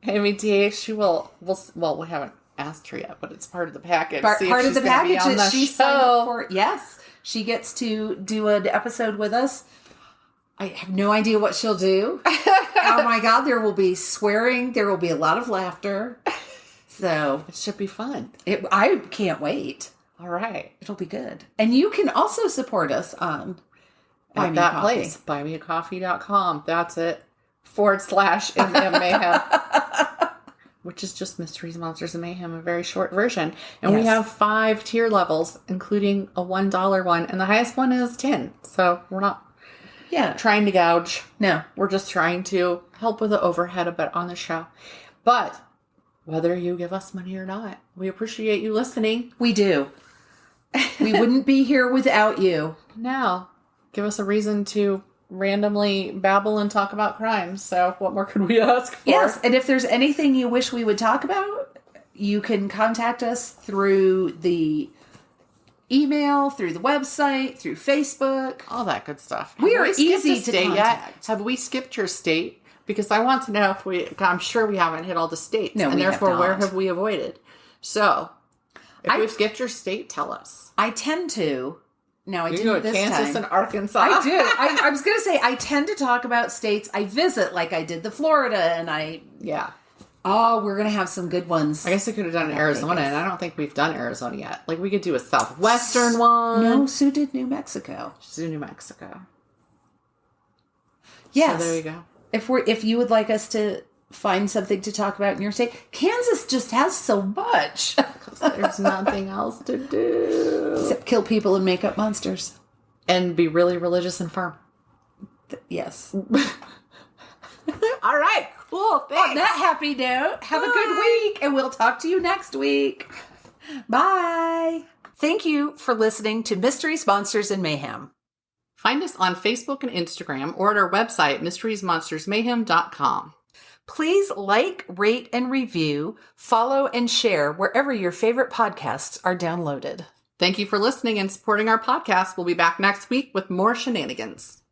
Amy D. She will, well, we haven't asked her yet, but it's part of the package. Part of the package that she signed up for. Yes. She gets to do an episode with us. I have no idea what she'll do. Oh my God, there will be swearing. There will be a lot of laughter. So it should be fun. I can't wait. All right. It'll be good. And you can also support us on Buy Me a Coffee. Place, buymeacoffee.com. That's it. /MM Mayhem. Which is just Mysteries, Monsters, and Mayhem, a very short version. And we have 5 tier levels, including a $1 one. And the highest one is 10. So we're not trying to gouge. No. We're just trying to help with the overhead a bit on the show. But whether you give us money or not, we appreciate you listening. We do. We wouldn't be here without you. No. Give us a reason to randomly babble and talk about crimes. So what more could we ask for? Yes, and if there's anything you wish we would talk about, you can contact us through the email, through the website, through Facebook. All that good stuff. We are easy to contact. Have we skipped your state? Because I want to know if I'm sure we haven't hit all the states. No, and therefore, have not. Where have we avoided? So, if we've skipped your state, tell us. I tend to. No, I you didn't go to this Kansas time. and Arkansas. I do. I was going to say, I tend to talk about states I visit, like I did the Florida, and oh, we're going to have some good ones. I guess I could have done Arizona, and I don't think we've done Arizona yet. Like, we could do a southwestern one. No, Sue did New Mexico. She's in New Mexico. Yes. So there you go. If you would like us to find something to talk about in your state, Kansas just has so much. There's nothing else to do. Except kill people and make up monsters. And be really religious and firm. Yes. All right. Cool. Thanks. On that happy note, have a good week, and we'll talk to you next week. Bye. Thank you for listening to Mysteries, Monsters, and Mayhem. Find us on Facebook and Instagram or at our website, mysteriesmonstersmayhem.com. Please like, rate, and review, follow, and share wherever your favorite podcasts are downloaded. Thank you for listening and supporting our podcast. We'll be back next week with more shenanigans.